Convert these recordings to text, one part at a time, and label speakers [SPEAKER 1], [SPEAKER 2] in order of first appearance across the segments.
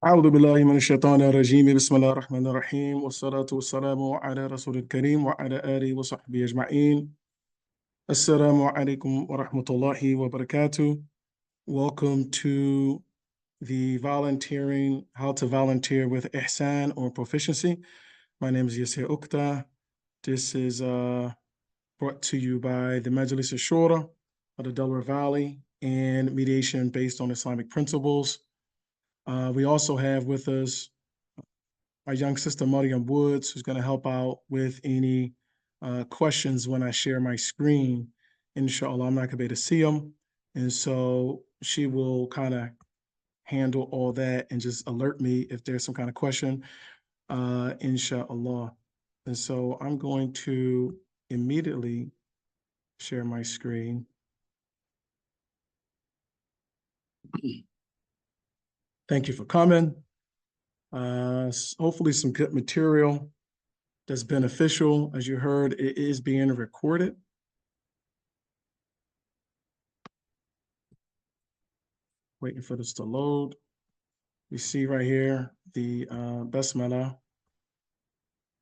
[SPEAKER 1] أعوذ بالله من الشيطان الرجيم بسم الله الرحمن الرحيم والصلاة والسلام على رسول الكريم وعلى آله وصحبه أجمعين. Assalamu alaikum wa rahmatullahi wa barakatuh. Welcome to the volunteering, how to volunteer with Ihsaan or Proficiency. My name is Yasir Uqta. This is brought to you by the Majlis Ash-Shura of the Delaware Valley and mediation based on Islamic principles. We also have with us our young sister, Mariam Woods, who's going to help out with any questions when I share my screen. Inshallah, I'm not going to be able to see them. And so she will kind of handle all that and just alert me if there's some kind of question, inshallah. And so I'm going to immediately share my screen. Thank you for coming. Hopefully some good material that's beneficial. As you heard, it is being recorded. Waiting for this to load. You see right here the Basmala.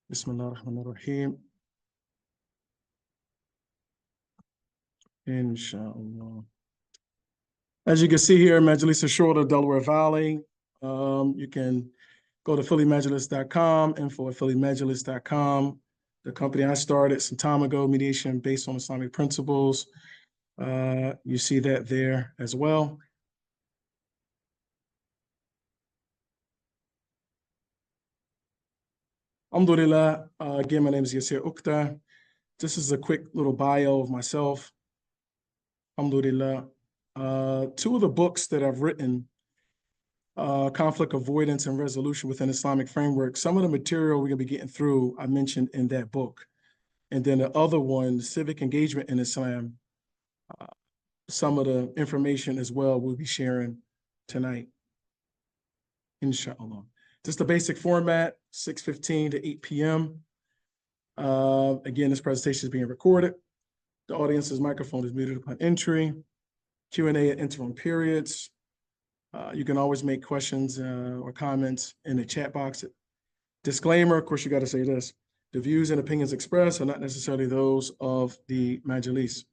[SPEAKER 1] Bismillah ar-Rahman ar-Rahim. Inshallah. As you can see here, Majlis Ash-Shura, Delaware Valley. You can go to phillymajlis.com, info@phillymajlis.com. The company I started some time ago, mediation based on Islamic principles. You see that there as well. Alhamdulillah, again, my name is Yasir Uqta. This is a quick little bio of myself. Alhamdulillah. Two of the books that I've written, Conflict Avoidance and Resolution within Islamic Framework, some of the material we're going to be getting through, I mentioned in that book. And then the other one, Civic Engagement in Islam, some of the information as well we'll be sharing tonight, inshallah. Just the basic format, 6:15 to 8 p.m. Again, this presentation is being recorded. The audience's microphone is muted upon entry. Q&A at interim periods. You can always make questions or comments in the chat box. Disclaimer, of course, you got to say this. The views and opinions expressed are not necessarily those of the Majlis.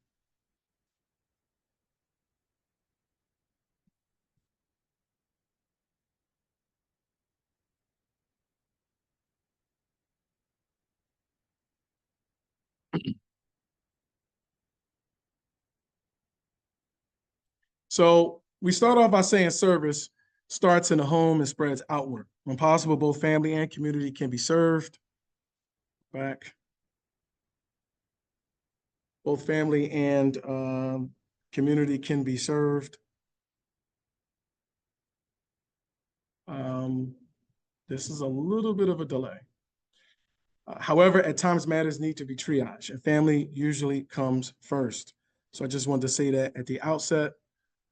[SPEAKER 1] So we start off by saying service starts in the home and spreads outward. When possible, both family and community can be served. Back. Both family and community can be served. This is a little bit of a delay. However, at times matters need to be triaged, and family usually comes first. So I just wanted to say that at the outset.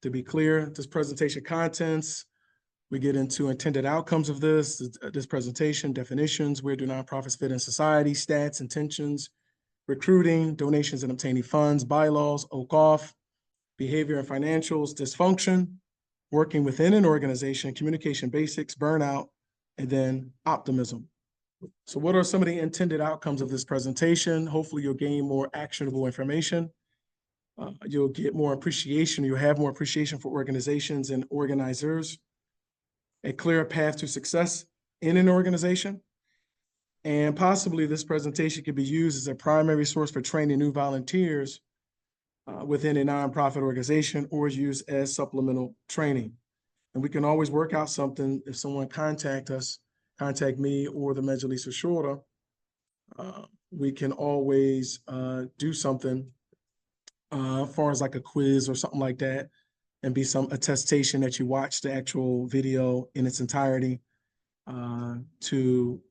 [SPEAKER 1] To be clear, this presentation contents, we get into intended outcomes of this presentation, definitions, where do nonprofits fit in society, stats, intentions, recruiting, donations and obtaining funds, bylaws, awqaaf, behavior and financials, dysfunction, working within an organization, communication basics, burnout, and then optimism. So what are some of the intended outcomes of this presentation? Hopefully you'll gain more actionable information. You'll get more appreciation. You'll have more appreciation for organizations and organizers, a clear path to success in an organization. And possibly this presentation could be used as a primary source for training new volunteers within a nonprofit organization or used as supplemental training. And we can always work out something if someone contact me or the Majlis Ash-Shura. We can always do something as far as like a quiz or something like that, and be some attestation that you watched the actual video in its entirety to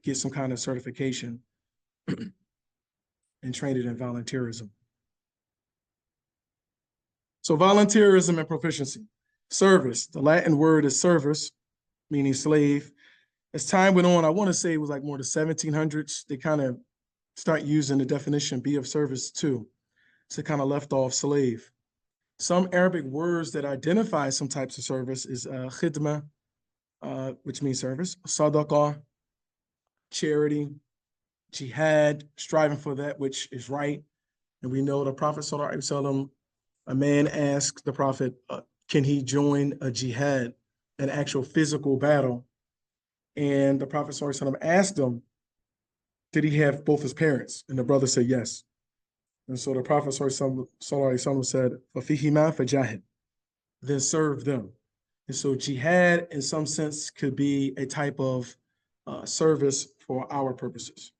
[SPEAKER 1] get some kind of certification and train it in volunteerism. So volunteerism and proficiency. Service, the Latin word is servus, meaning slave. As time went on, I want to say it was like more the 1700s, they kind of start using the definition be of service too. So kind of left off slave. Some Arabic words that identify some types of service is khidma, which means service, sadaqah, charity, jihad, striving for that which is right. And we know the Prophet Sallallahu Alaihi Wasallam, a man asked the Prophet, can he join a jihad, an actual physical battle? And the Prophet Sallallahu Alaihi Wasallam asked him, did he have both his parents? And the brother said yes. And so the Prophet Sallallahu Alaihi Wasallam said, فَفِيهِمَا فَجَاهِدْ, then serve them. And so jihad, in some sense, could be a type of service for our purposes.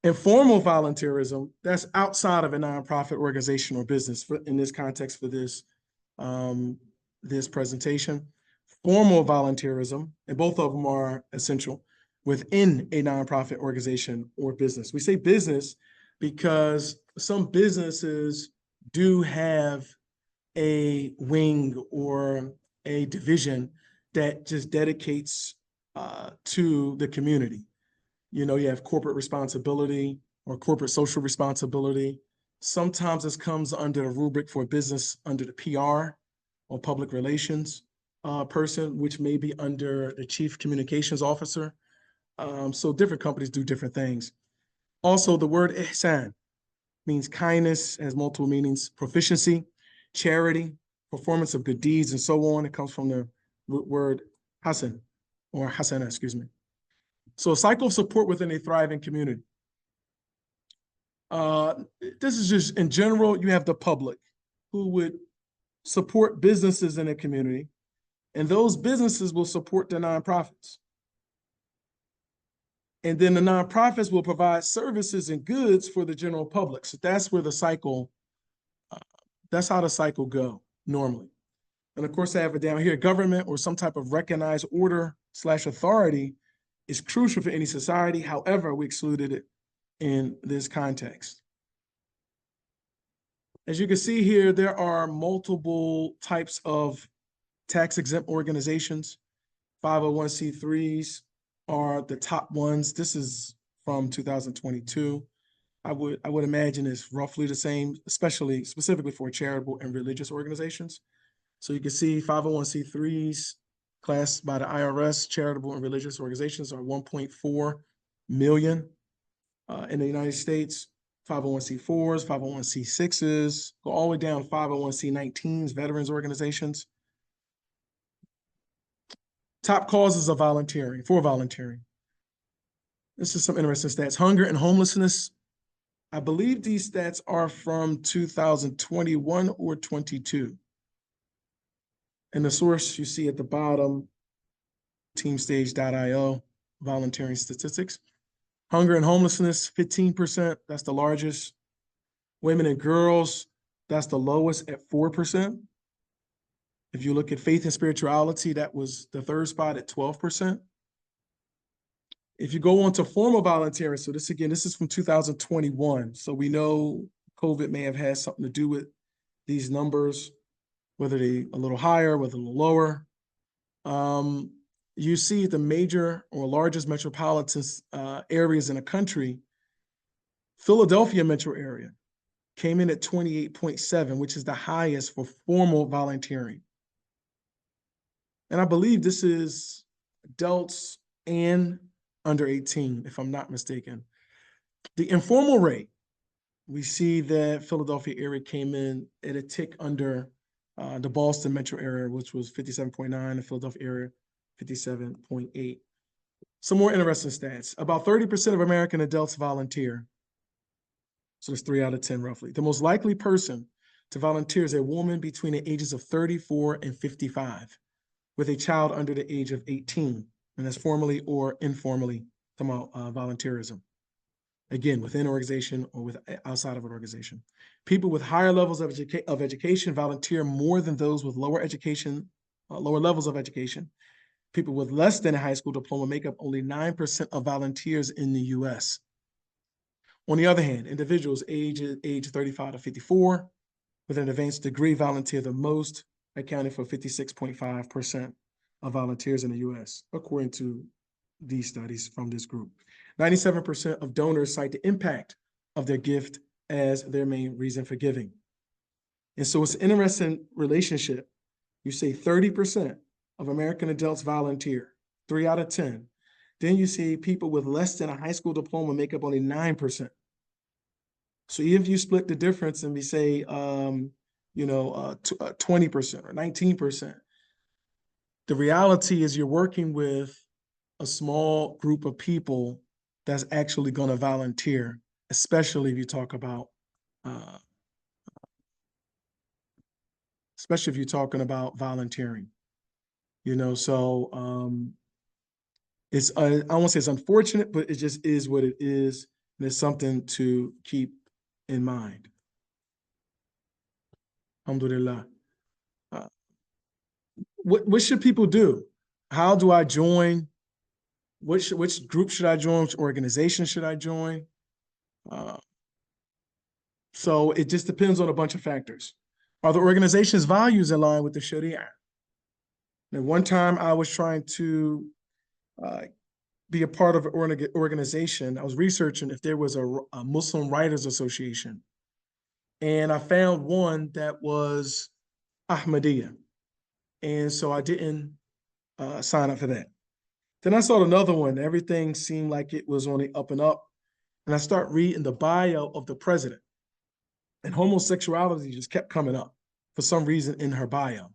[SPEAKER 1] Informal volunteerism, that's outside of a nonprofit organization or business in this context for this, this presentation. Formal volunteerism, and both of them are essential within a nonprofit organization or business. We say business because some businesses do have a wing or a division that just dedicates to the community. You know, you have corporate responsibility or corporate social responsibility. Sometimes this comes under the rubric for business under the PR or public relations person, which may be under the chief communications officer. So different companies do different things. Also, the word Ihsaan means kindness, has multiple meanings, proficiency, charity, performance of good deeds, and so on. It comes from the word Hasan or Hasana, excuse me. So a cycle of support within a thriving community. This is just in general, you have the public who would support businesses in a community, and those businesses will support the nonprofits. And then the nonprofits will provide services and goods for the general public. So that's where the cycle, that's how the cycle go normally. And of course, I have it down here, government or some type of recognized order / authority is crucial for any society. However, we excluded it in this context. As you can see here, there are multiple types of tax-exempt organizations. 501c3s are the top ones. This is from 2022. I would imagine it's roughly the same, especially specifically for charitable and religious organizations. So you can see 501c3s classed by the IRS, charitable and religious organizations are 1.4 million in the United States. 501c4s, 501c6s, go all the way down to 501c19s, veterans organizations. Top causes of volunteering, for volunteering. This is some interesting stats. Hunger and homelessness. I believe these stats are from 2021 or 22. And the source you see at the bottom, teamstage.io, volunteering statistics. Hunger and homelessness, 15%, that's the largest. Women and girls, that's the lowest at 4%. If you look at faith and spirituality, that was the third spot at 12%. If you go on to formal volunteering, so this is from 2021. So we know COVID may have had something to do with these numbers, whether they a little higher, whether a little lower. You see the major or largest metropolitan areas in the country. Philadelphia metro area came in at 28.7, which is the highest for formal volunteering. And I believe this is adults and under 18, if I'm not mistaken. The informal rate, we see that Philadelphia area came in at a tick under the Boston metro area, which was 57.9, the Philadelphia area, 57.8. Some more interesting stats. About 30% of American adults volunteer. So that's 3 out of 10 roughly. The most likely person to volunteer is a woman between the ages of 34 and 55 with a child under the age of 18. And that's formally or informally volunteerism. Again, within an organization or outside of an organization. People with higher levels of education volunteer more than those with lower levels of education. People with less than a high school diploma make up only 9% of volunteers in the US. On the other hand, individuals age 35 to 54 with an advanced degree volunteer the most, accounting for 56.5% of volunteers in the US, according to these studies from this group. 97% of donors cite the impact of their gift as their main reason for giving. And so it's an interesting relationship. You say 30% of American adults volunteer. 3 out of 10. Then you see people with less than a high school diploma make up only 9%. So even if you split the difference and we say, 20% or 19%, the reality is you're working with a small group of people that's actually going to volunteer, especially if you talk about, especially if you're talking about volunteering, so it's, I won't say it's unfortunate, but it just is what it is. And it's something to keep in mind. Alhamdulillah. What should people do? How do I join? Which group should I join? Which organization should I join? So it just depends on a bunch of factors. Are the organization's values aligned with the Sharia? Now, one time I was trying to be a part of an organization. I was researching if there was a Muslim Writers Association. And I found one that was Ahmadiyya. And so I didn't sign up for that. Then I saw another one. Everything seemed like it was on the up and up. And I start reading the bio of the president. And homosexuality just kept coming up for some reason in her bio.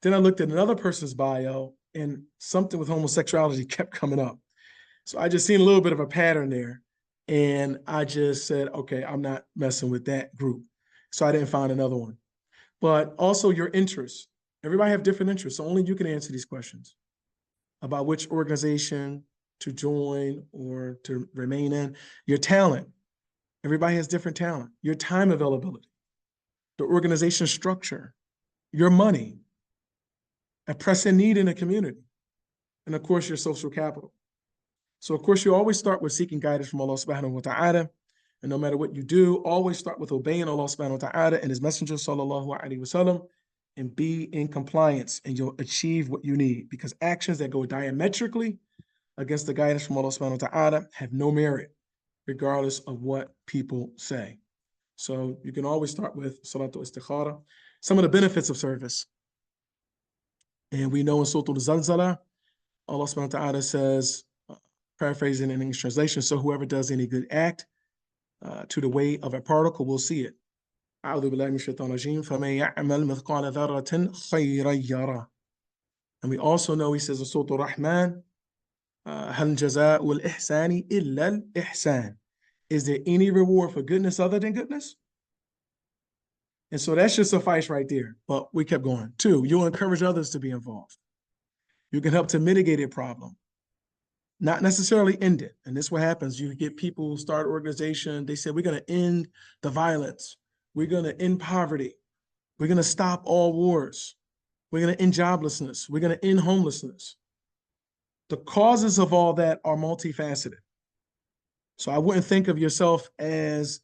[SPEAKER 1] Then I looked at another person's bio and something with homosexuality kept coming up. So I just seen a little bit of a pattern there. And I just said, okay, I'm not messing with that group. So I didn't find another one. But also your interests. Everybody have different interests. So only you can answer these questions about which organization to join or to remain in. Your talent. Everybody has different talent. Your time availability, the organization structure, your money, a pressing need in a community, and of course, your social capital. So of course, you always start with seeking guidance from Allah subhanahu wa ta'ala. And no matter what you do, always start with obeying Allah subhanahu wa ta'ala and his messenger sallallahu alaihi wasallam, and be in compliance, and you'll achieve what you need, because actions that go diametrically against the guidance from Allah subhanahu wa ta'ala have no merit, regardless of what people say. So you can always start with Salatul Istikhara. Some of the benefits of service. And we know in Surah Al-Zalzala, Allah subhanahu wa ta'ala says, paraphrasing in English translation, so whoever does any good act to the weight of a particle will see it. أعوذ بالله من الشيطان الرجيم فمن يعمل مثقال ذرة خيرا يره. And we also know he says in Surah Al-Rahman, هل جزاء الإحسان إلا الإحسان. Is there any reward for goodness other than goodness? And so that should suffice right there. But we kept going. 2, you'll encourage others to be involved. You can help to mitigate a problem, not necessarily end it. And this is what happens. You get people who start an organization. They say, we're going to end the violence. We're going to end poverty. We're going to stop all wars. We're going to end joblessness. We're going to end homelessness. The causes of all that are multifaceted. So I wouldn't think of yourself as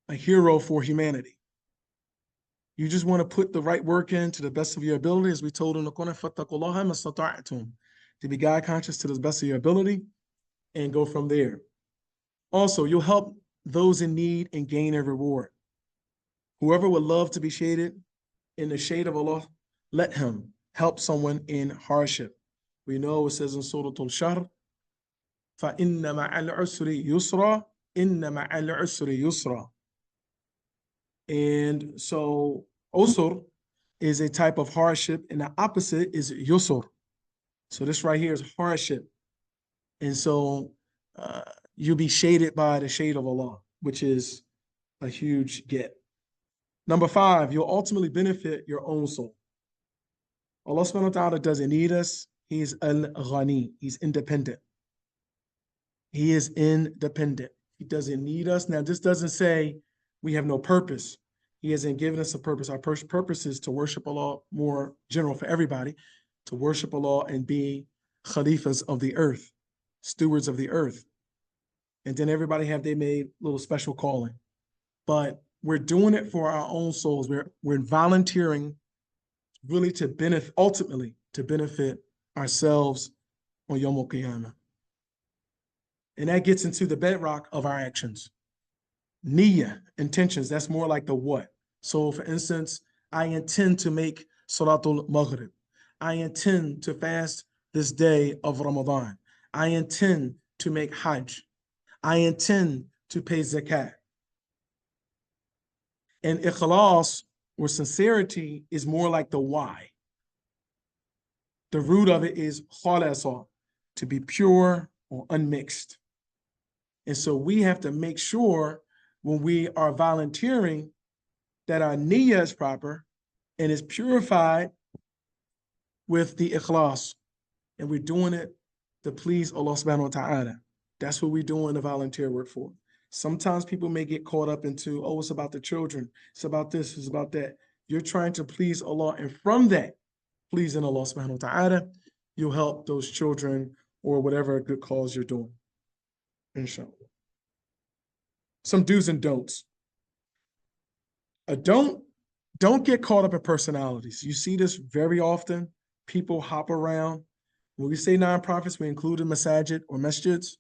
[SPEAKER 1] a hero for humanity. You just want to put the right work in to the best of your ability, as we told in the Quran, فَاتَّقُوا اللَّهَ مَا اسْتَطَعْتُمْ, to be God conscious to the best of your ability and go from there. Also, you'll help those in need and gain a reward. Whoever would love to be shaded in the shade of Allah, let him help someone in hardship. We know it says in Surah Al-Shahr, فَإِنَّ مَعَ الْعُسْرِ يُسْرًا إِنَّ مَعَ الْعُسْرِ يُسْرًا. And so usr is a type of hardship, and the opposite is yusr. So this right here is hardship. And so you'll be shaded by the shade of Allah, which is a huge get. Number 5, you'll ultimately benefit your own soul. Allah subhanahu wa ta'ala doesn't need us. He is al-ghani. He's independent. He is independent. He doesn't need us. Now, this doesn't say we have no purpose. He hasn't given us a purpose. Our purpose is to worship Allah, more general for everybody, to worship Allah and be khalifas of the earth, stewards of the earth. And then everybody have their made little special calling. But we're doing it for our own souls. We're volunteering really to benefit, ultimately to benefit ourselves on Yawm al-Qiyamah. And that gets into the bedrock of our actions. Niyyah, intentions, that's more like the what. So for instance, I intend to make Salatul Maghrib. I intend to fast this day of Ramadan. I intend to make Hajj. I intend to pay zakat. And ikhlas, or sincerity, is more like the why. The root of it is khalasa, to be pure or unmixed. And so we have to make sure when we are volunteering that our niyyah is proper and is purified with the ikhlas. And we're doing it to please Allah subhanahu wa ta'ala. That's what we're doing the volunteer work for. Sometimes people may get caught up into, oh, it's about the children. It's about this, it's about that. You're trying to please Allah. And from that, pleasing Allah subhanahu wa ta'ala, you'll help those children or whatever good cause you're doing. Inshallah. Some do's and don'ts. Don't get caught up in personalities. You see this very often. People hop around. When we say nonprofits, we include a masajid or masjids,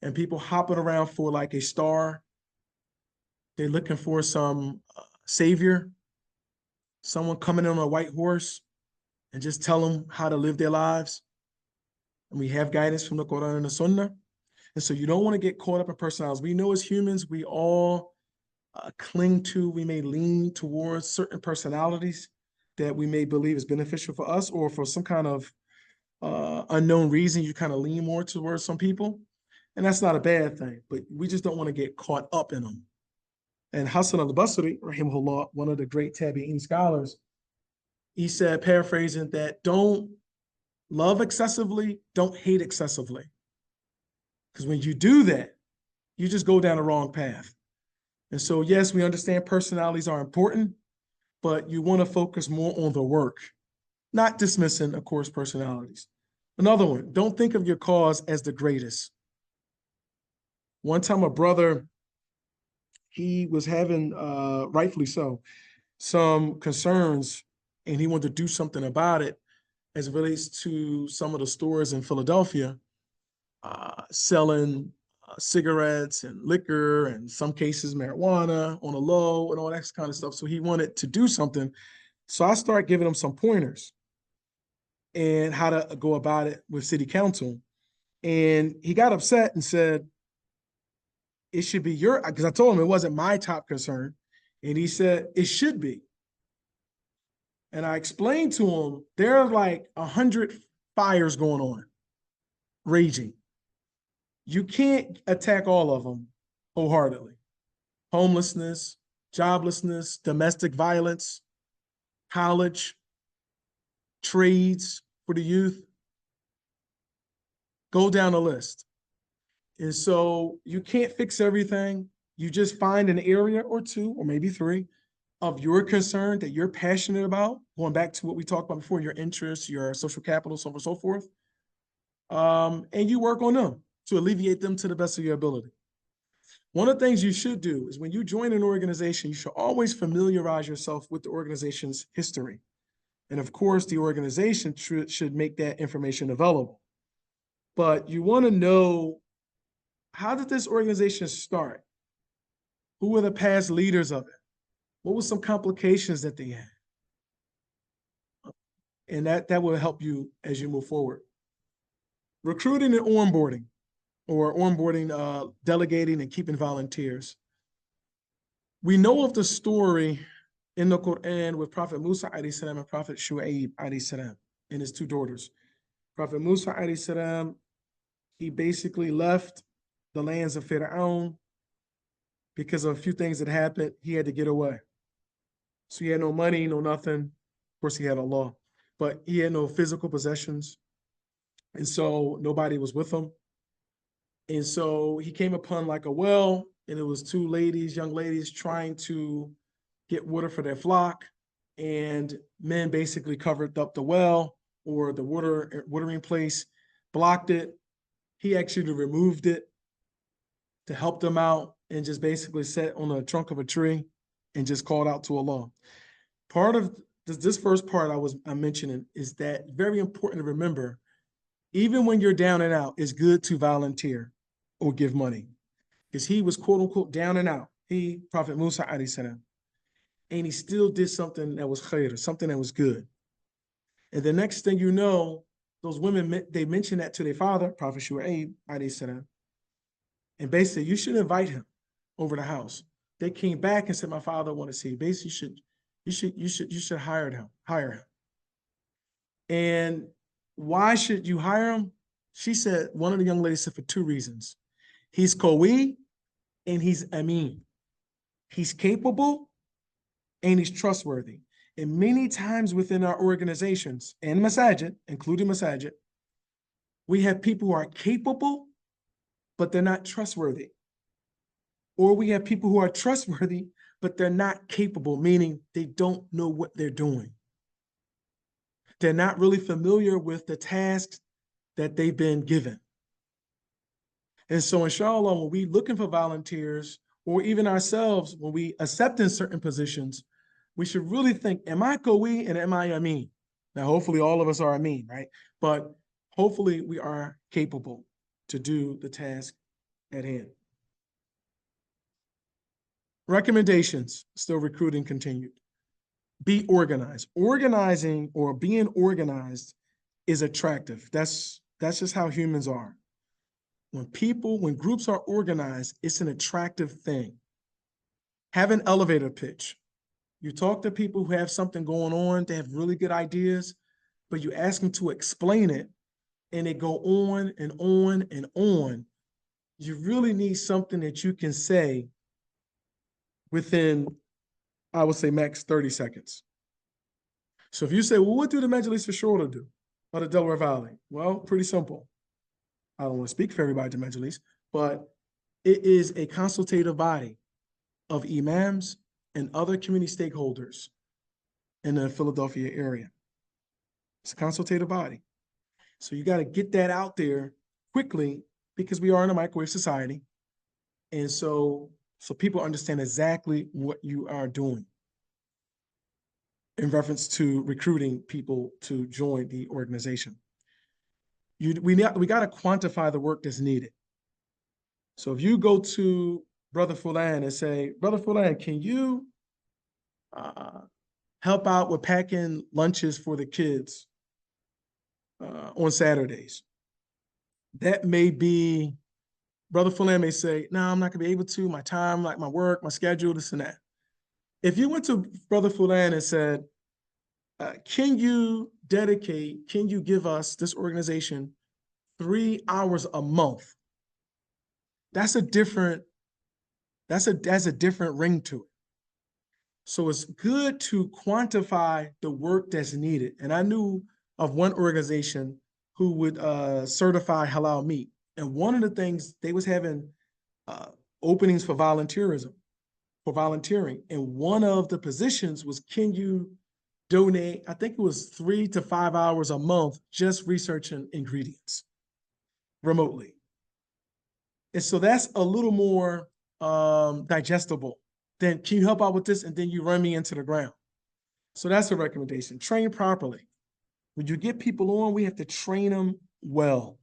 [SPEAKER 1] and people hopping around for like a star. They're looking for some savior, someone coming in on a white horse and just tell them how to live their lives. And we have guidance from the Quran and the Sunnah. And so you don't want to get caught up in personalities. We know as humans, we all we may lean towards certain personalities that we may believe is beneficial for us, or for some kind of unknown reason, you kind of lean more towards some people. And that's not a bad thing, but we just don't want to get caught up in them. And Hassan al-Basri, rahimahullah, one of the great Tabi'in scholars, he said, paraphrasing, that don't love excessively, don't hate excessively. Because when you do that, you just go down the wrong path. And so, yes, we understand personalities are important, but you want to focus more on the work, not dismissing, of course, personalities. Another one, don't think of your cause as the greatest. One time a brother, he was having, rightfully so, some concerns, and he wanted to do something about it as it relates to some of the stores in Philadelphia selling cigarettes and liquor, and some cases marijuana on a low and all that kind of stuff. So he wanted to do something. So I started giving him some pointers and how to go about it with city council. And he got upset and said, it should be because I told him it wasn't my top concern. And he said, it should be. And I explained to him, there are like 100 fires going on, raging. You can't attack all of them wholeheartedly. Homelessness, joblessness, domestic violence, college, trades for the youth. Go down the list. And so you can't fix everything. You just find an area or two, or maybe three, of your concern that you're passionate about, going back to what we talked about before, your interests, your social capital, so on and so forth. And you work on them to alleviate them to the best of your ability. One of the things you should do is when you join an organization, you should always familiarize yourself with the organization's history. And of course, the organization should make that information available. But you want to know, how did this organization start? Who were the past leaders of it? What were some complications that they had? And that will help you as you move forward. Recruiting and onboarding, or onboarding, delegating and keeping volunteers. We know of the story in the Quran with Prophet Musa alayhi salam and Prophet Shu'aib alayhi salam and his two daughters. Prophet Musa alayhi salam, he basically left the lands of Fir'aun because of a few things that happened. He had to get away. So he had no money, no nothing. Of course, he had Allah, but he had no physical possessions. And so nobody was with him. And so he came upon like a well, and it was two ladies, young ladies, trying to get water for their flock. And men basically covered up the well, or the watering place, blocked it. He actually removed it to help them out, and just basically sat on the trunk of a tree and just called out to Allah. Part of this first part I'm mentioning is that very important to remember, even when you're down and out, it's good to volunteer or give money. Because he was quote unquote down and out. Prophet Musa alayhi salam, and he still did something that was khair, something that was good. And the next thing you know, those women, they mention that to their father, Prophet Shu'aib, alayhi salam, and basically, you should invite him over the house. They came back and said, my father want to see you. Basically, you should hire him. And why should you hire him? She said, one of the young ladies said, for two reasons. He's Qawi and he's Amin. He's capable and he's trustworthy. And many times within our organizations and masajid, including masajid, we have people who are capable, but they're not trustworthy. Or we have people who are trustworthy, but they're not capable, meaning they don't know what they're doing. They're not really familiar with the tasks that they've been given. And so inshallah, when we looking for volunteers, or even ourselves, when we accept in certain positions, we should really think, am I Qawi and am I Amin? Now, hopefully all of us are Amin, right? But hopefully we are capable to do the task at hand. Recommendations, still recruiting continued. Be organized. Organizing or being organized is attractive. That's just how humans are. When groups are organized, it's an attractive thing. Have an elevator pitch. You talk to people who have something going on, they have really good ideas, but you ask them to explain it, and they go on and on and on. You really need something that you can say within, I would say, max 30 seconds. So if you say, well, what do the Majlis Ash-Shura do, or the Delaware Valley? Well, pretty simple. I don't want to speak for everybody to Majlis, but it is a consultative body of imams and other community stakeholders in the Philadelphia area. It's a consultative body. So you got to get that out there quickly, because we are in a microwave society. And so people understand exactly what you are doing in reference to recruiting people to join the organization. We got to quantify the work that's needed. So if you go to Brother Fulan and say, Brother Fulan, can you help out with packing lunches for the kids on Saturdays? That may be, Brother Fulan may say, no, I'm not gonna be able to, my time, like my work, my schedule, this and that. If you went to Brother Fulan and said, can you give us, this organization, 3 hours a month? That's a different ring to it. So it's good to quantify the work that's needed. And I knew of one organization who would certify halal meat. And one of the things, they was having openings for volunteering. And one of the positions was, can you donate, I think it was 3 to 5 hours a month, just researching ingredients remotely. And so that's a little more digestible than, can you help out with this? And then you run me into the ground. So that's a recommendation. Train properly. When you get people on, we have to train them well.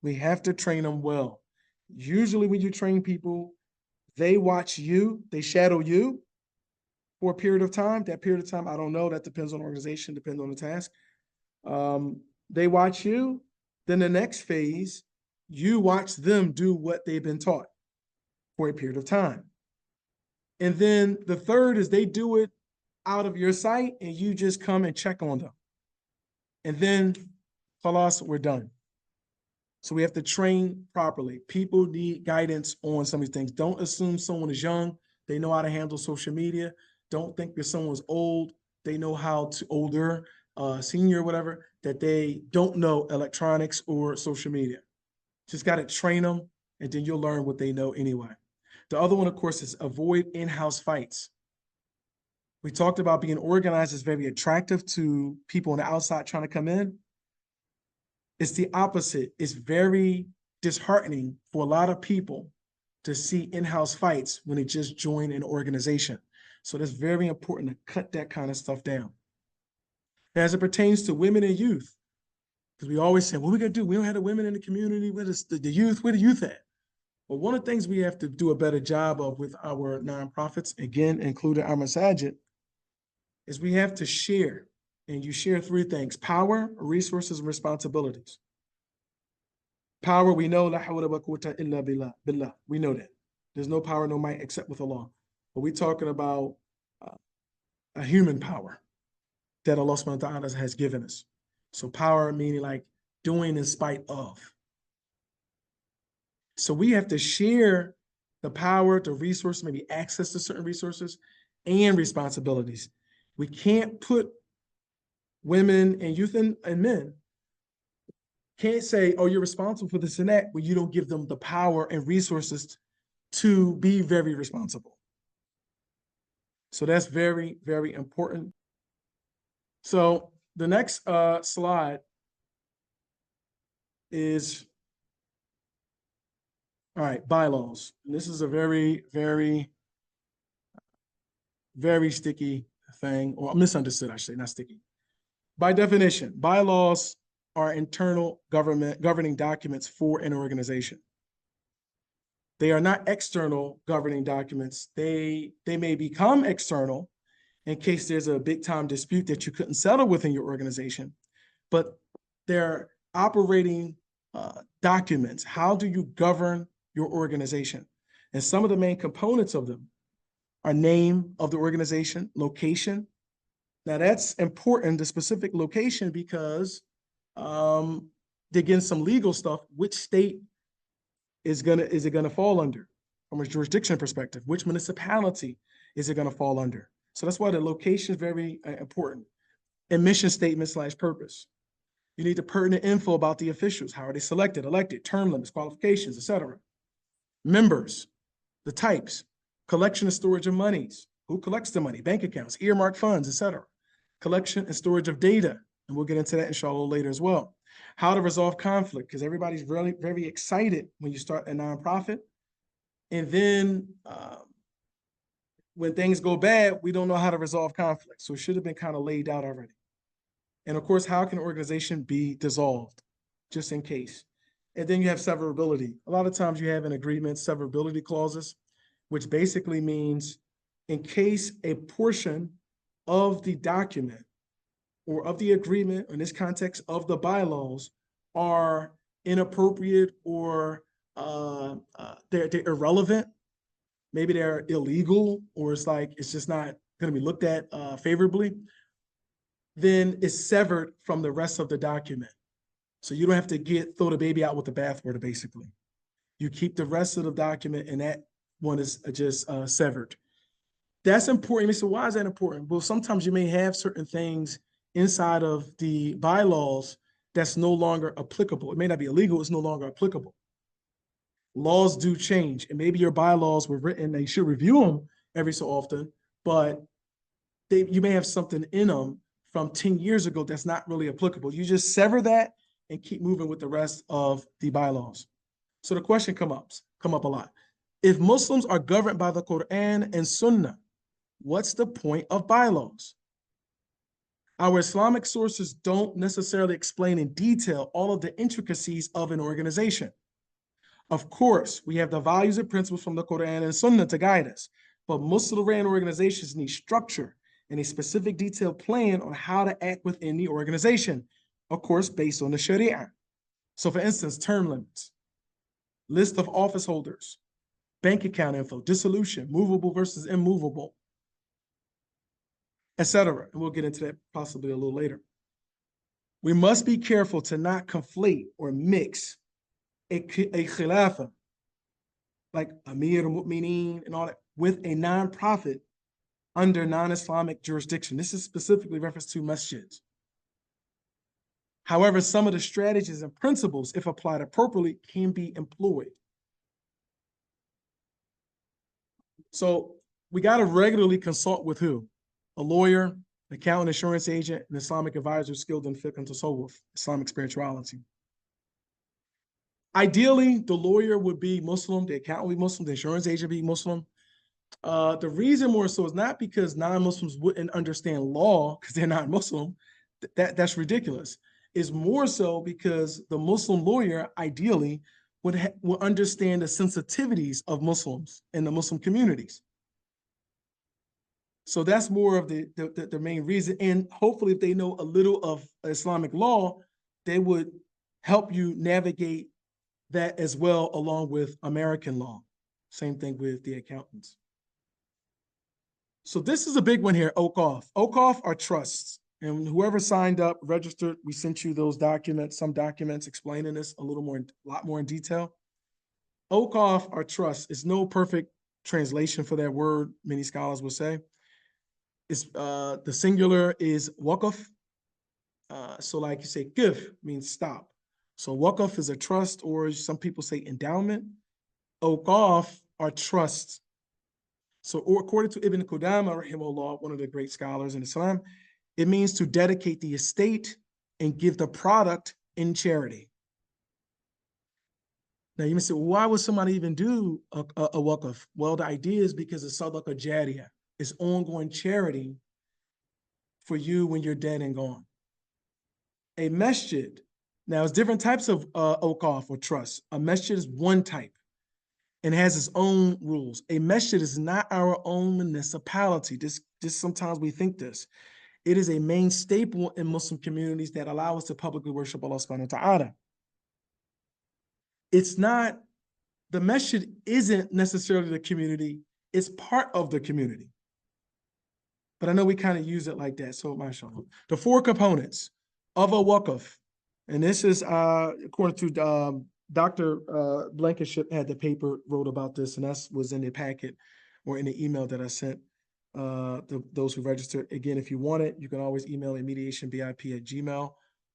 [SPEAKER 1] We have to train them well. Usually when you train people, they watch you, they shadow you for a period of time. That period of time, I don't know. That depends on the organization, depends on the task. They watch you. Then the next phase, you watch them do what they've been taught for a period of time. And then the third is they do it out of your sight and you just come and check on them. And then, khalas, we're done. So we have to train properly. People need guidance on some of these things. Don't assume someone is young, they know how to handle social media. Don't think that someone's old, they know how to, older, senior, whatever, that they don't know electronics or social media. Just got to train them, and then you'll learn what they know anyway. The other one, of course, is avoid in-house fights. We talked about being organized is very attractive to people on the outside trying to come in. It's the opposite. It's very disheartening for a lot of people to see in-house fights when they just join an organization. So that's very important to cut that kind of stuff down. As it pertains to women and youth, because we always say, what are we going to do? We don't have the women in the community. Where the youth? Where the youth at? Well, one of the things we have to do a better job of with our nonprofits, again, including our masajid, is we have to share. and you share three things: power, resources, and responsibilities. Power, we know, la hawla wa quwwata illa billah. We know that. There's no power, no might except with Allah. But we're talking about a human power that Allah subhanahu wa ta'ala has given us. So power meaning like doing in spite of. So we have to share the power, the resources, maybe access to certain resources and responsibilities. We can't put women and youth and men, can't say, oh, you're responsible for this and that, when you don't give them the power and resources to be very responsible. So that's very, very important. So the next slide is, all right, bylaws. And this is a very, very, very sticky thing, or misunderstood, I should say, not sticky. By definition, bylaws are internal governing documents for an organization. They are not external governing documents. They may become external in case there's a big time dispute that you couldn't settle within your organization, but they're operating documents. How do you govern your organization? And some of the main components of them are name of the organization, location. Now that's important, the specific location, because they're getting some legal stuff. Which state is it gonna fall under from a jurisdiction perspective? Which municipality is it gonna fall under? So that's why the location is very important. And mission statement / purpose. You need the pertinent info about the officials. How are they selected, elected, term limits, qualifications, etc. Members, the types, collection and storage of monies. Who collects the money? Bank accounts, earmarked funds, etc. Collection and storage of data. And we'll get into that inshallah later as well. How to resolve conflict, because everybody's really very excited when you start a nonprofit. And then when things go bad, we don't know how to resolve conflict. So it should have been kind of laid out already. And of course, how can an organization be dissolved, just in case? And then you have severability. A lot of times you have in agreements severability clauses, which basically means in case a portion of the document or of the agreement, or in this context of the bylaws, are inappropriate or they're irrelevant, maybe they're illegal, or it's just not going to be looked at favorably, then it's severed from the rest of the document. So you don't have to throw the baby out with the bathwater, basically. You keep the rest of the document, and that one is just severed. That's important. So why is that important? Well, sometimes you may have certain things inside of the bylaws that's no longer applicable. It may not be illegal, it's no longer applicable. Laws do change, and maybe your bylaws were written, they should review them every so often, but you may have something in them from 10 years ago that's not really applicable. You just sever that and keep moving with the rest of the bylaws. So the question come up a lot. If Muslims are governed by the Quran and Sunnah, what's the point of bylaws? Our Islamic sources don't necessarily explain in detail all of the intricacies of an organization. Of course, we have the values and principles from the Quran and Sunnah to guide us, but Muslim-ran organizations need structure and a specific detailed plan on how to act within the organization, of course, based on the Sharia. So for instance, term limits, list of office holders, bank account info, dissolution, movable versus immovable, etc. And we'll get into that possibly a little later. We must be careful to not conflate or mix a khilafah, like Amir al-Mu'mineen and all that, with a non-profit under non-Islamic jurisdiction. This is specifically reference to masjids. However, some of the strategies and principles, if applied appropriately, can be employed. So we got to regularly consult with who? A lawyer, an accountant, insurance agent, an Islamic advisor skilled in fiqh and tasawwuf, Islamic spirituality. Ideally, the lawyer would be Muslim, the accountant would be Muslim, the insurance agent would be Muslim. The reason more so is not because non-Muslims wouldn't understand law because they're not Muslim. That's ridiculous. It's more so because the Muslim lawyer ideally would understand the sensitivities of Muslims in the Muslim communities. So that's more of the main reason. And hopefully if they know a little of Islamic law, they would help you navigate that as well, along with American law. Same thing with the accountants. So this is a big one here, awqaaf. Awqaaf are trusts. And whoever signed up, registered, we sent you those documents, some documents explaining this a lot more in detail. Awqaaf are trusts. It's no perfect translation for that word, many scholars will say. It's, the singular is waqaf. So like you say, qif means stop. So waqaf is a trust, or some people say endowment. Awqaaf are trusts. So according to Ibn Qudama, rahimahullah, one of the great scholars in Islam, it means to dedicate the estate and give the product in charity. Now you may say, well, why would somebody even do a waqaf? Well, the idea is because it's sadaqah jariyah. It's ongoing charity for you when you're dead and gone. A masjid, now it's different types of awqaf or trust. A masjid is one type and has its own rules. A masjid is not our own municipality. This sometimes we think this. It is a main staple in Muslim communities that allow us to publicly worship Allah subhanahu wa ta'ala. It's not, the masjid isn't necessarily the community, it's part of the community. But I know we kind of use it like that, so mashallah. The 4 components of a waqf, and this is according to Dr. Blankenship had the paper, wrote about this, and that was in the packet or in the email that I sent those who registered. Again, if you want it, you can always email mediationbip@gmail.com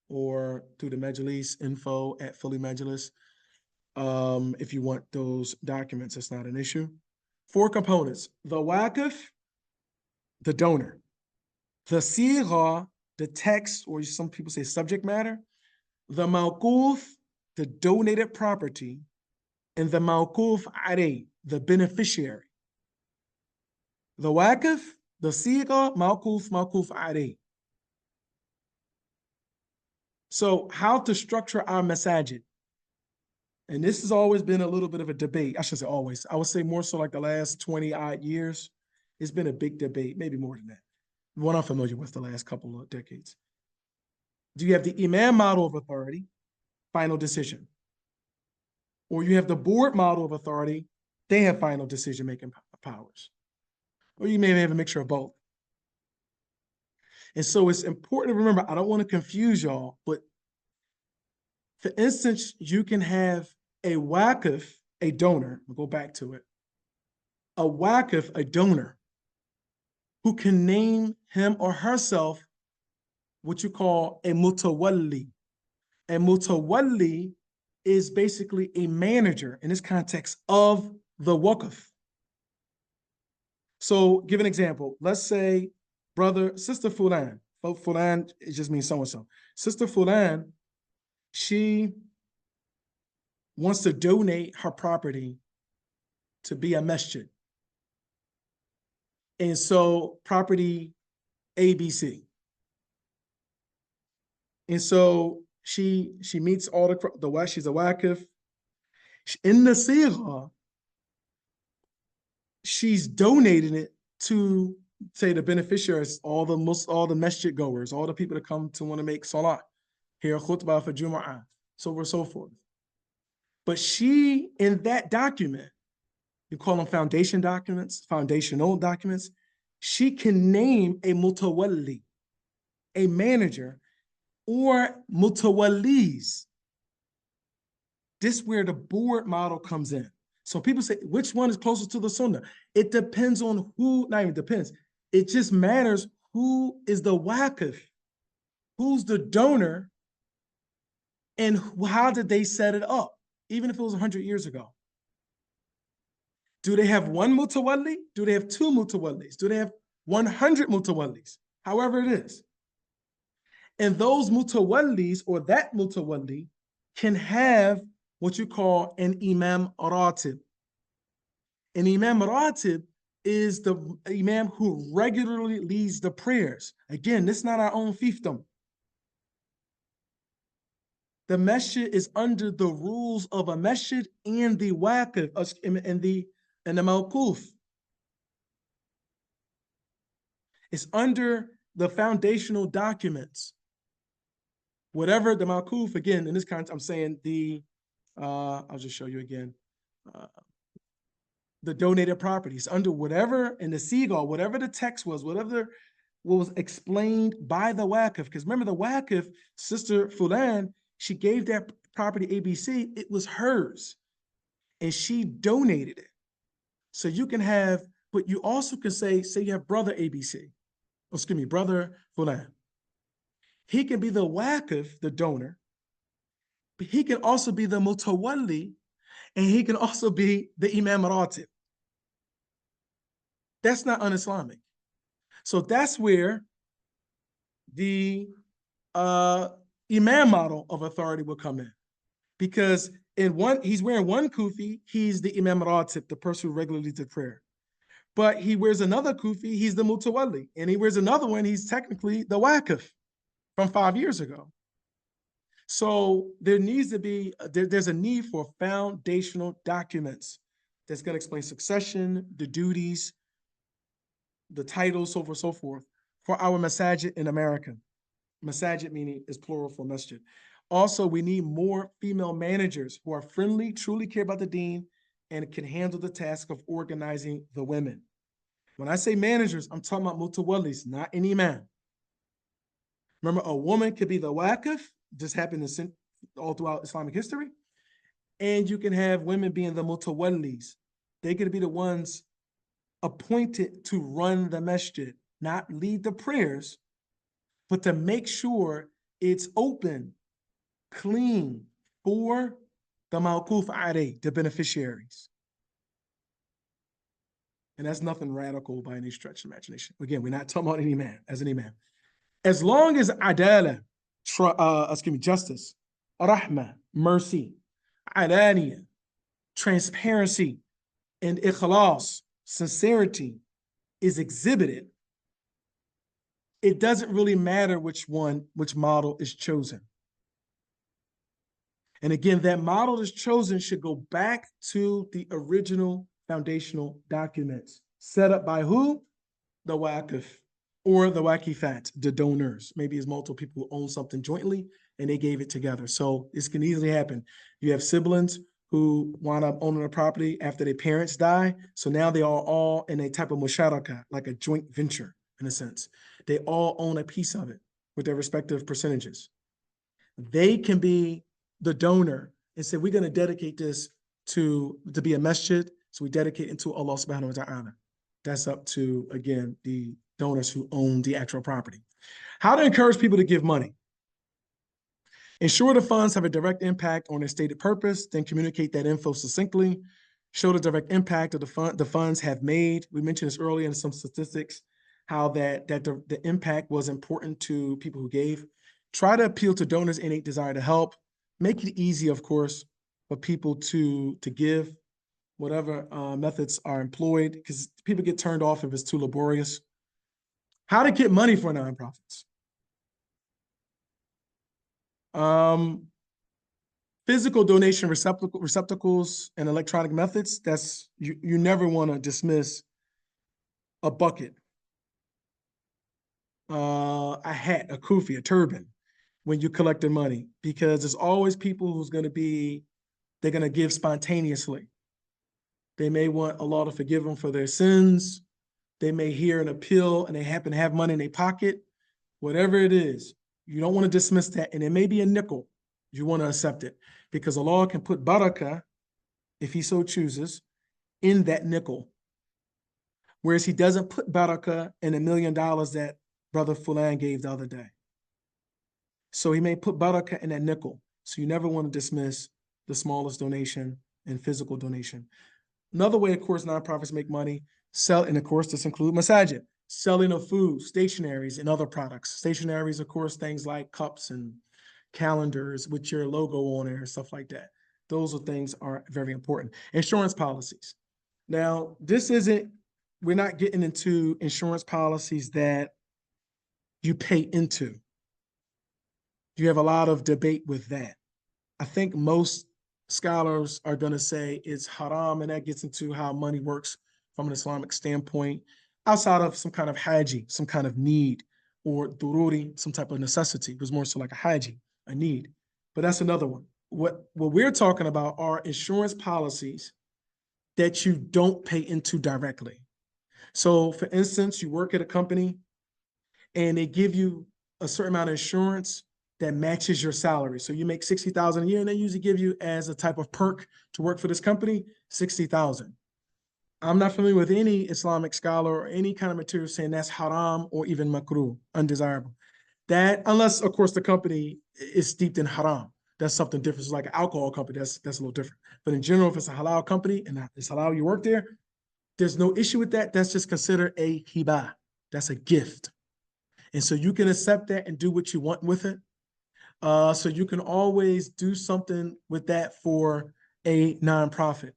[SPEAKER 1] or through the Majlis info@Philly if you want those documents. It's not an issue. 4 components: the waqif, the donor; the sigha, the text, or some people say subject matter; the mawquf, the donated property; and the mawquf alayh, the beneficiary. The waqif, the sigha, mawquf alayh. So how to structure our masajid? And this has always been a little bit of a debate. I should say always. I would say more so like the last 20 odd years. It's been a big debate, maybe more than that. One I'm familiar with the last couple of decades. Do you have the imam model of authority, final decision? Or you have the board model of authority, they have final decision-making powers. Or you may have a mixture of both. And so it's important to remember, I don't want to confuse y'all, but for instance, you can have a waqif, a donor, we'll go back to it, a waqif, a donor, who can name him or herself what you call a mutawalli. A mutawalli is basically a manager in this context of the waqf. So give an example. Let's say sister Fulan. Fulan, it just means so-and-so. Sister Fulan, she wants to donate her property to be a masjid. And so property ABC. And so she meets all she's a waqif. In the sigha, she's donating it to, say, the beneficiaries, all the masjid goers, all the people that come to want to make salah, hear khutbah for Jumu'ah, so on and so forth. But she, in that document, you call them foundation documents, foundational documents, she can name a mutawalli, a manager, or mutawallis. This is where the board model comes in. So people say, which one is closer to the sunnah? It depends on who, not even depends. It just matters who is the waqif, who's the donor, and how did they set it up, even if it was 100 years ago. Do they have one mutawalli? Do they have 2 mutawallis? Do they have 100 mutawallis? However it is. And those mutawallis, or that mutawalli, can have what you call an imam ratib. An imam ratib is the imam who regularly leads the prayers. Again, this is not our own fiefdom. The masjid is under the rules of a masjid and the waqif and the mawquf. It's under the foundational documents. Whatever the mawquf, again, in this context, I'm saying I'll just show you again. The donated properties under whatever in the seagull, whatever the text was, whatever was explained by the waqf. Because remember, the waqf, Sister Fulan, she gave that property ABC, it was hers, and she donated it. So you can have, but you also can say you have brother ABC, excuse me, brother Fulan. He can be the waqf, the donor, but he can also be the mutawalli, and he can also be the imam ratib. That's not un-Islamic. So that's where the imam model of authority will come in. Because he's wearing one kufi, he's the imam ratib, the person who regularly leads the prayer. But he wears another kufi, he's the mutawalli. And he wears another one, he's technically the waqf from 5 years ago. So there needs to be, there's a need for foundational documents that's going to explain succession, the duties, the titles, so forth and so forth, for our masajid in America. Masajid meaning is plural for masjid. Also, we need more female managers who are friendly, truly care about the deen, and can handle the task of organizing the women. When I say managers, I'm talking about mutawallis, not any man. Remember, a woman could be the waqf, this happened all throughout Islamic history, and you can have women being the mutawallis. They could be the ones appointed to run the masjid, not lead the prayers, but to make sure it's open, clean for the mawquf alayh, the beneficiaries. And that's nothing radical by any stretch of imagination. Again, we're not talking about any man, as any man. As long as adala, justice, rahmah, mercy, alaniya, transparency, and ikhlas, sincerity, is exhibited, it doesn't really matter which model is chosen. And again, that model is chosen should go back to the original foundational documents set up by who? The waqf or the waqifat, the donors. Maybe it's multiple people who own something jointly and they gave it together. So this can easily happen. You have siblings who wind up owning a property after their parents die. So now they are all in a type of musharaka, like a joint venture in a sense. They all own a piece of it with their respective percentages. They can be the donor and say, we're going to dedicate this to be a masjid. So we dedicate it to Allah subhanahu wa ta'ala. That's up to, again, the donors who own the actual property. How to encourage people to give money. Ensure the funds have a direct impact on their stated purpose, then communicate that info succinctly. Show the direct impact of the funds have made. We mentioned this earlier in some statistics, how the impact was important to people who gave. Try to appeal to donors' innate desire to help. Make it easy, of course, for people to give whatever methods are employed, because people get turned off if it's too laborious. How to get money for nonprofits. Physical donation receptacles and electronic methods, that's, you never want to dismiss a bucket, a hat, a kufi, a turban, when you collecting money, because there's always people who's going to be, they're going to give spontaneously. They may want Allah to forgive them for their sins. They may hear an appeal and they happen to have money in their pocket. Whatever it is, you don't want to dismiss that. And it may be a nickel. You want to accept it because Allah can put barakah, if He so chooses, in that nickel. Whereas He doesn't put barakah in $1 million that Brother Fulan gave the other day. So He may put barakah in that nickel. So you never want to dismiss the smallest donation and physical donation. Another way, of course, nonprofits make money, and of course, this includes masajid, selling of food, stationaries, and other products. Stationaries, of course, things like cups and calendars with your logo on it, stuff like that. Those are things are very important. Insurance policies. Now, we're not getting into insurance policies that you pay into. You have a lot of debate with that. I think most scholars are going to say it's haram, and that gets into how money works from an Islamic standpoint. outside of some kind of haji, some kind of need, or dururi, some type of necessity. It was more so like a haji, a need. But that's another one. What we're talking about are insurance policies that you don't pay into directly. So for instance, you work at a company and they give you a certain amount of insurance that matches your salary. So you make 60,000 a year, and they usually give you as a type of perk to work for this company, 60,000. I'm not familiar with any Islamic scholar or any kind of material saying that's haram or even makruh, undesirable. That, unless of course the company is steeped in haram, that's something different. It's like an alcohol company, that's a little different. But in general, if it's a halal company and it's halal, you work there, there's no issue with that. That's just considered a hibah. That's a gift. And so you can accept that and do what you want with it. So you can always do something with that for a nonprofit.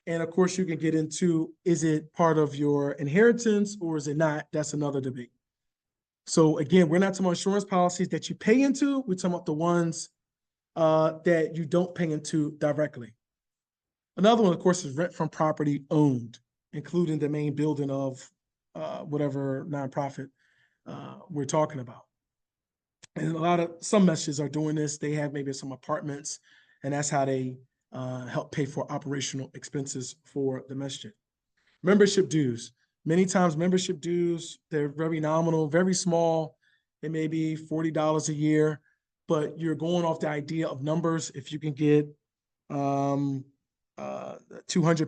[SPEAKER 1] And of course, you can get into, is it part of your inheritance or is it not? That's another debate. So again, we're not talking about insurance policies that you pay into. We're talking about the ones that you don't pay into directly. Another one, of course, is rent from property owned, including the main building of whatever nonprofit we're talking about. And some messages are doing this. They have maybe some apartments, and that's how they help pay for operational expenses for the masjid. Membership dues. Many times membership dues, they're very nominal, very small. They may be $40 a year, but you're going off the idea of numbers. If you can get 200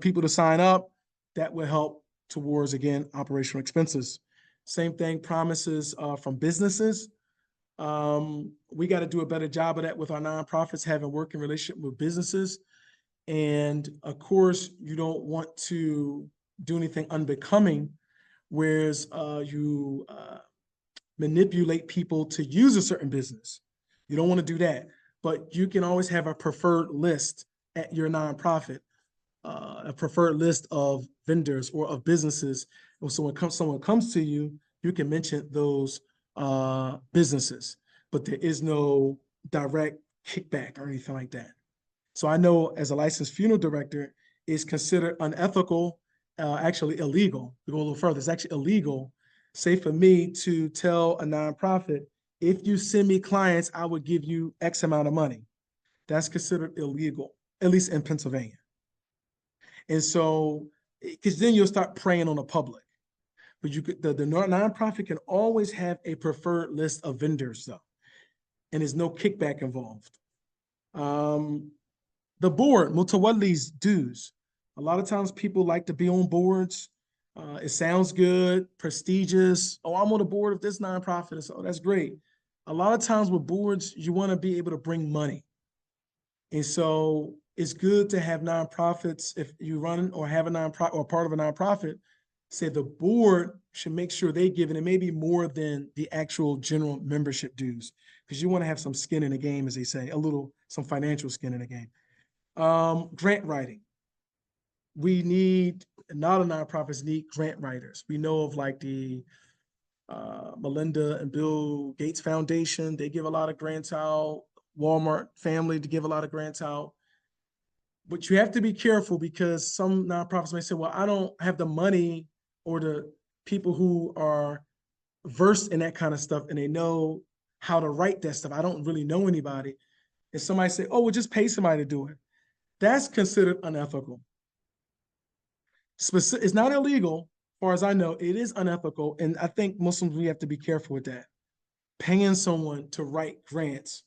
[SPEAKER 1] people to sign up, that will help towards, again, operational expenses. Same thing, promises from businesses. We got to do a better job of that with our nonprofits, having working relationship with businesses. And of course, you don't want to do anything unbecoming, whereas you manipulate people to use a certain business. You don't want to do that, but you can always have a preferred list at your nonprofit, a preferred list of vendors or of businesses. And so when someone comes to you, you can mention those businesses, but there is no direct kickback or anything like that. So I know as a licensed funeral director, it's considered unethical, actually illegal. To go a little further, it's actually illegal, say for me to tell a nonprofit, if you send me clients, I would give you X amount of money. That's considered illegal, at least in Pennsylvania. And so, because then you'll start preying on the public. But you could, the nonprofit can always have a preferred list of vendors, though, and there's no kickback involved. The board, mutawalli's dues. A lot of times people like to be on boards. It sounds good, prestigious. Oh, I'm on the board of this nonprofit. So that's great. A lot of times with boards, you want to be able to bring money. And so it's good to have nonprofits. If you run or have a nonprofit or part of a nonprofit, say the board should make sure they give it, and maybe more than the actual general membership dues, because you want to have some skin in the game, as they say, some financial skin in the game. Grant writing. We need, a lot of nonprofits need grant writers. We know of like the Melinda and Bill Gates Foundation. They give a lot of grants out. Walmart family to give a lot of grants out. But you have to be careful, because some nonprofits may say, well, I don't have the money or the people who are versed in that kind of stuff and they know how to write that stuff. I don't really know anybody. And somebody say, oh, well, just pay somebody to do it. That's considered unethical. It's not illegal, as far as I know. It is unethical. And I think Muslims, we have to be careful with that. Paying someone to write grants.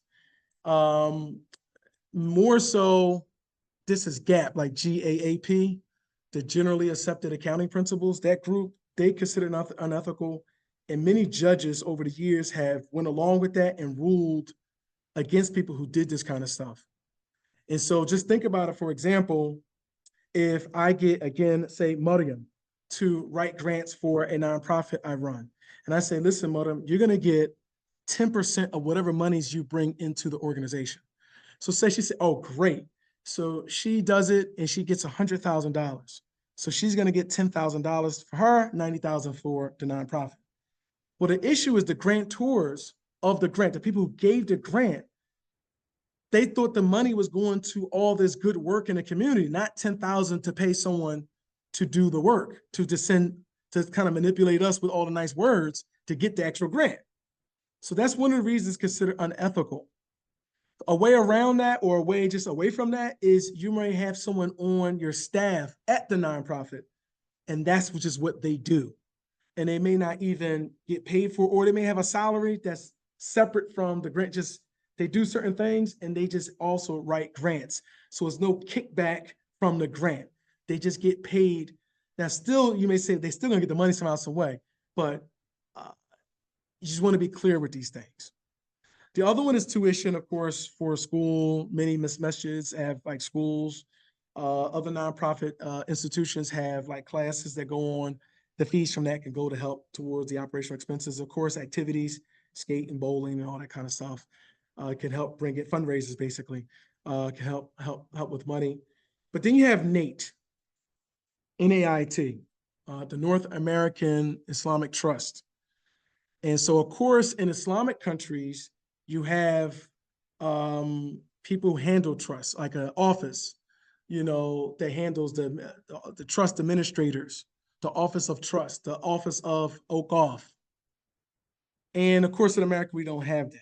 [SPEAKER 1] More so, this is GAP, like GAAP, the generally accepted accounting principles. That group, they consider it unethical. And many judges over the years have went along with that and ruled against people who did this kind of stuff. And so just think about it. For example, if I get, again, say Maryam, to write grants for a nonprofit I run, and I say, listen, Maryam, you're going to get 10% of whatever monies you bring into the organization. So say she said, oh, great. So she does it and she gets $100,000. So she's going to get $10,000 for her, $90,000 for the nonprofit. Well, the issue is the grantors of the grant, the people who gave the grant, they thought the money was going to all this good work in the community, not $10,000 to pay someone to do the work, to send to kind of manipulate us with all the nice words to get the actual grant. So that's one of the reasons considered unethical. A way around that, or a way just away from that, is you may have someone on your staff at the nonprofit, and that's just what they do. And they may not even get paid for, or they may have a salary that's separate from the grant. Just they do certain things, and they just also write grants. So it's no kickback from the grant. They just get paid. Now, still, you may say they still gonna get the money somehow, some way, but you just want to be clear with these things. The other one is tuition, of course, for school. Many masjids have like schools. Other nonprofit institutions have like classes that go on. The fees from that can go to help towards the operational expenses. Of course, activities, skate and bowling and all that kind of stuff can help bring it. Fundraisers basically can help with money. But then you have NAIT, N-A-I-T, the North American Islamic Trust. And so, of course, in Islamic countries, you have people who handle trust, like an office, that handles the trust administrators, the office of trust, the office of awqaaf. And of course, in America, we don't have that.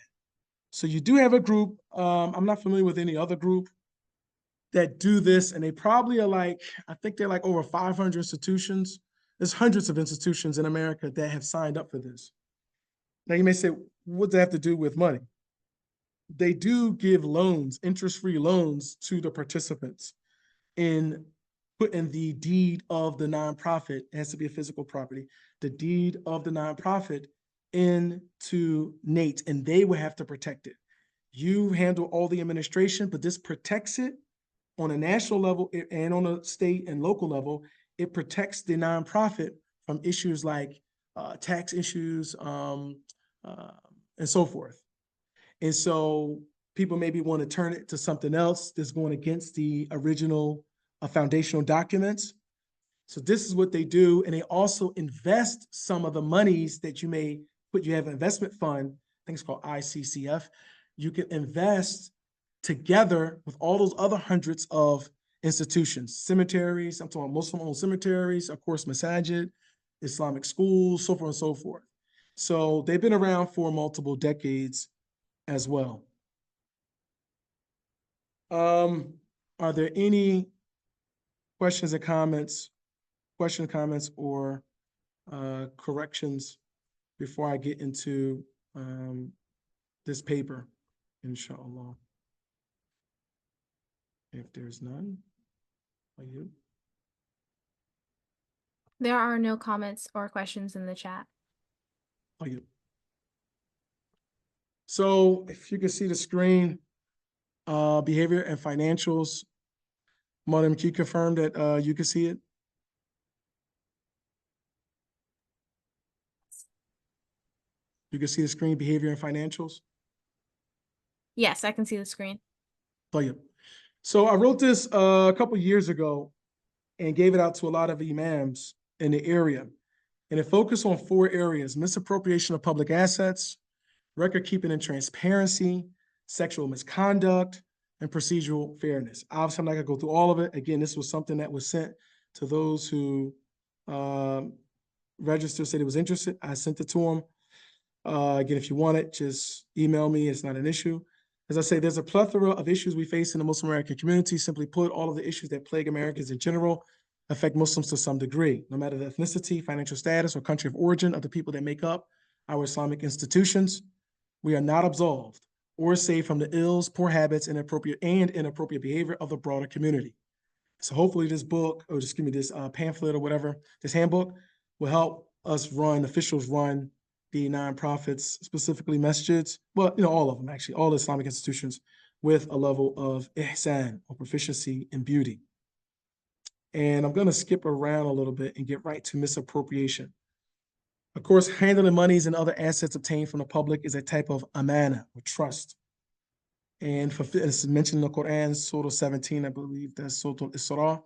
[SPEAKER 1] So you do have a group. I'm not familiar with any other group that do this, and they probably are like, I think they're like over 500 institutions. There's hundreds of institutions in America that have signed up for this. Now you may say, what does that have to do with money? They do give loans, interest-free loans to the participants in putting the deed of the nonprofit, it has to be a physical property, the deed of the nonprofit into NAIT, and they will have to protect it. You handle all the administration, but this protects it on a national level and on a state and local level. It protects the nonprofit from issues like tax issues and so forth. And so people maybe want to turn it to something else that's going against the original foundational documents. So this is what they do. And they also invest some of the monies that you may put. You have an investment fund, I think it's called ICCF. You can invest together with all those other hundreds of institutions, cemeteries, I'm talking Muslim-owned cemeteries, of course, masajid, Islamic schools, so forth and so forth. So they've been around for multiple decades as well. Are there any questions or comments, or corrections before I get into this paper, inshallah? If there's none, are you?
[SPEAKER 2] There are no comments or questions in the chat.
[SPEAKER 1] Are you? So if you can see the screen, behavior and financials. Madam, can you confirm that you can see it? You can see the screen, behavior and financials?
[SPEAKER 2] Yes, I can see the screen.
[SPEAKER 1] So I wrote this a couple years ago and gave it out to a lot of imams in the area. And it focused on 4 areas: misappropriation of public assets, record keeping and transparency, sexual misconduct, and procedural fairness. Obviously, I'm not gonna go through all of it. Again, this was something that was sent to those who registered, said it was interested. I sent it to them. Again, if you want it, just email me. It's not an issue. As I say, there's a plethora of issues we face in the Muslim American community. Simply put, all of the issues that plague Americans in general affect Muslims to some degree, no matter the ethnicity, financial status, or country of origin of the people that make up our Islamic institutions. We are not absolved or safe from the ills, poor habits, and inappropriate behavior of the broader community. So hopefully this book, or just give me this pamphlet or whatever, this handbook, will help us officials run the nonprofits, specifically masjids, but all of them actually, all Islamic institutions, with a level of ihsaan, or proficiency in beauty. And I'm going to skip around a little bit and get right to misappropriation. Of course, handling monies and other assets obtained from the public is a type of amana, or trust. And it's mentioned in the Quran, Surah 17, I believe that's Surah Al-Isra,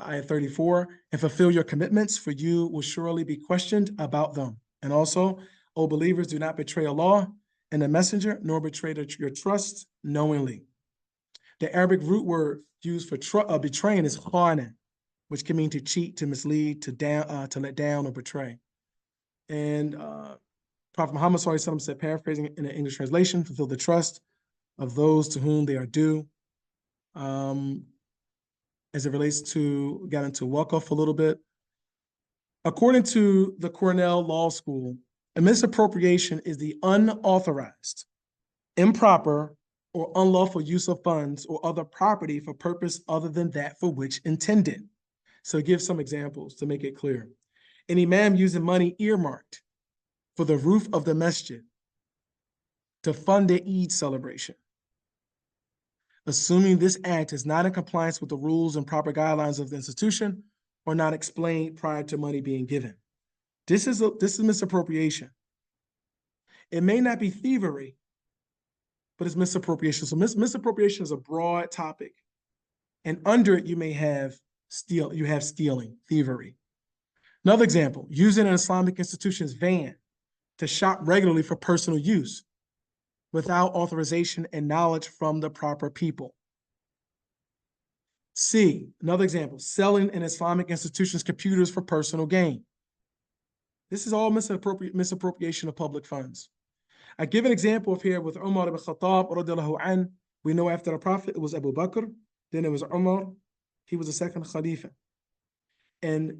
[SPEAKER 1] ayah 34, and fulfill your commitments, for you will surely be questioned about them. And also, O believers, do not betray Allah and the messenger, nor betray your trust knowingly. The Arabic root word used for betraying is khana. which can mean to cheat, to mislead, to let down or betray. And Prophet Muhammad SAW said, paraphrasing in an English translation, fulfill the trust of those to whom they are due. As it relates to, got into awqaaf a little bit. According to the Cornell Law School, a misappropriation is the unauthorized, improper, or unlawful use of funds or other property for purpose other than that for which intended. So give some examples to make it clear. An imam using money earmarked for the roof of the masjid to fund the Eid celebration, assuming this act is not in compliance with the rules and proper guidelines of the institution or not explained prior to money being given. This is misappropriation. It may not be thievery, but it's misappropriation. So misappropriation is a broad topic, and under it you may have stealing, thievery. Another example, using an Islamic institution's van to shop regularly for personal use without authorization and knowledge from the proper people. C, another example, selling an Islamic institution's computers for personal gain. This is all misappropriation of public funds. I give an example of here with Umar ibn Khattab radiallahu an. We know after the Prophet, it was Abu Bakr, then it was Umar. He was the second Khalifa. And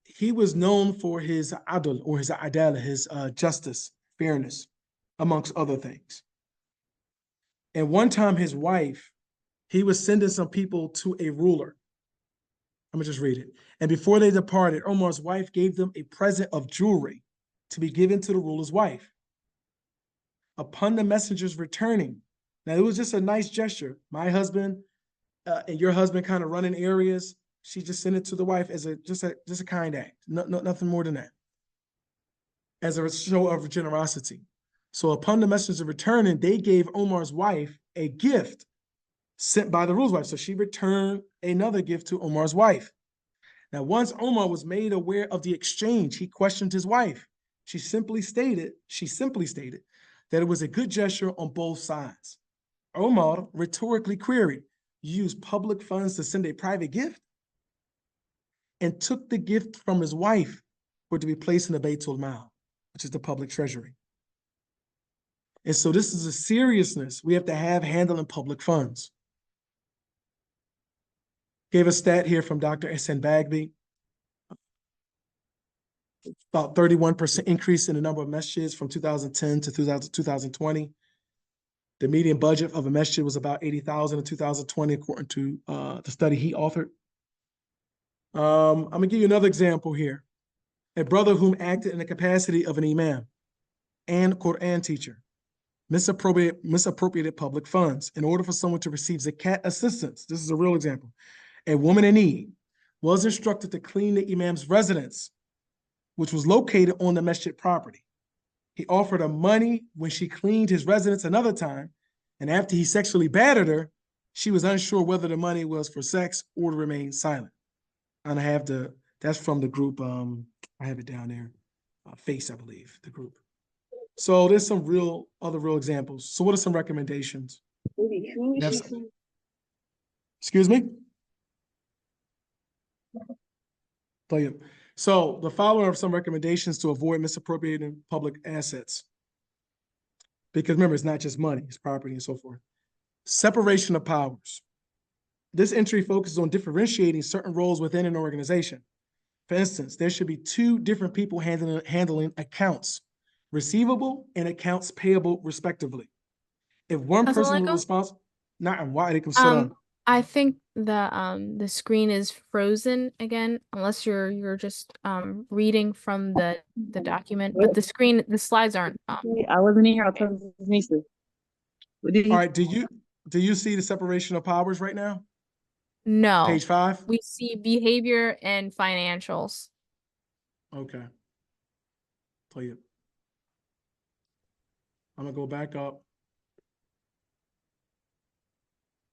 [SPEAKER 1] he was known for his adl, or his adala, his justice, fairness, amongst other things. And one time his wife, he was sending some people to a ruler. I'm gonna just read it. And before they departed, Omar's wife gave them a present of jewelry to be given to the ruler's wife. Upon the messengers returning, now it was just a nice gesture. My husband and your husband kind of running areas. She just sent it to the wife as just a kind act, nothing more than that, as a show of generosity. So upon the messengers returning, they gave Omar's wife a gift sent by the ruler's wife. So she returned another gift to Omar's wife. Now, once Omar was made aware of the exchange, he questioned his wife. She simply stated that it was a good gesture on both sides. Omar rhetorically queried, "You use public funds to send a private gift?" And took the gift from his wife for it to be placed in the Baytul Mal, which is the public treasury. And so this is a seriousness we have to have handling public funds. Gave a stat here from Dr. Ihsaan Bagby. About 31% increase in the number of masjids from 2010 to 2020. The median budget of a masjid was about 80,000 in 2020, according to the study he authored. I'm gonna give you another example here. A brother whom acted in the capacity of an imam and Quran teacher misappropriated public funds in order for someone to receive zakat assistance. This is a real example. A woman in need was instructed to clean the imam's residence, which was located on the masjid property. He offered her money when she cleaned his residence another time, and after he sexually battered her, she was unsure whether the money was for sex or to remain silent. And that's from the group, I have it down there, Face, I believe, the group. So there's some other real examples. So what are some recommendations? Excuse me? So the following are some recommendations to avoid misappropriating public assets. Because remember, it's not just money, it's property and so forth. Separation of powers. This entry focuses on differentiating certain roles within an organization. For instance, there should be two different people handling accounts receivable and accounts payable, respectively. If one person was responsible,
[SPEAKER 2] I think the screen is frozen again, unless you're just reading from the document. But the slides aren't.
[SPEAKER 3] I wasn't here. I'll tell Nisa.
[SPEAKER 1] All right. Do you see the separation of powers right now?
[SPEAKER 2] No.
[SPEAKER 1] Page 5.
[SPEAKER 2] We see behavior and financials.
[SPEAKER 1] Okay. I'm gonna go back up.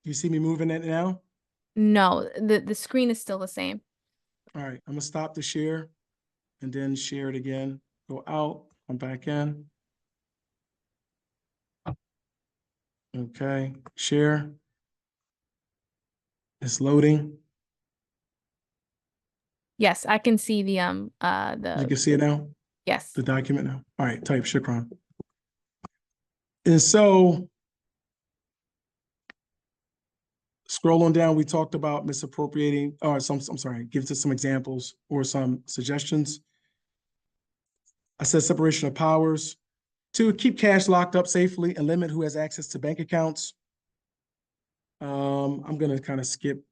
[SPEAKER 1] You see me moving it now?
[SPEAKER 2] No, the screen is still the same.
[SPEAKER 1] All right, I'm gonna stop the share and then share it again. Go out, come back in. Okay, share. It's loading.
[SPEAKER 2] Yes, I can see the
[SPEAKER 1] You can see it now,
[SPEAKER 2] yes.
[SPEAKER 1] the document now. All right, type shukran. And so scrolling down, we talked about misappropriating, or I'm sorry, give us some examples or some suggestions. I said separation of powers. 2, keep cash locked up safely and limit who has access to bank accounts. I'm going to kind of skip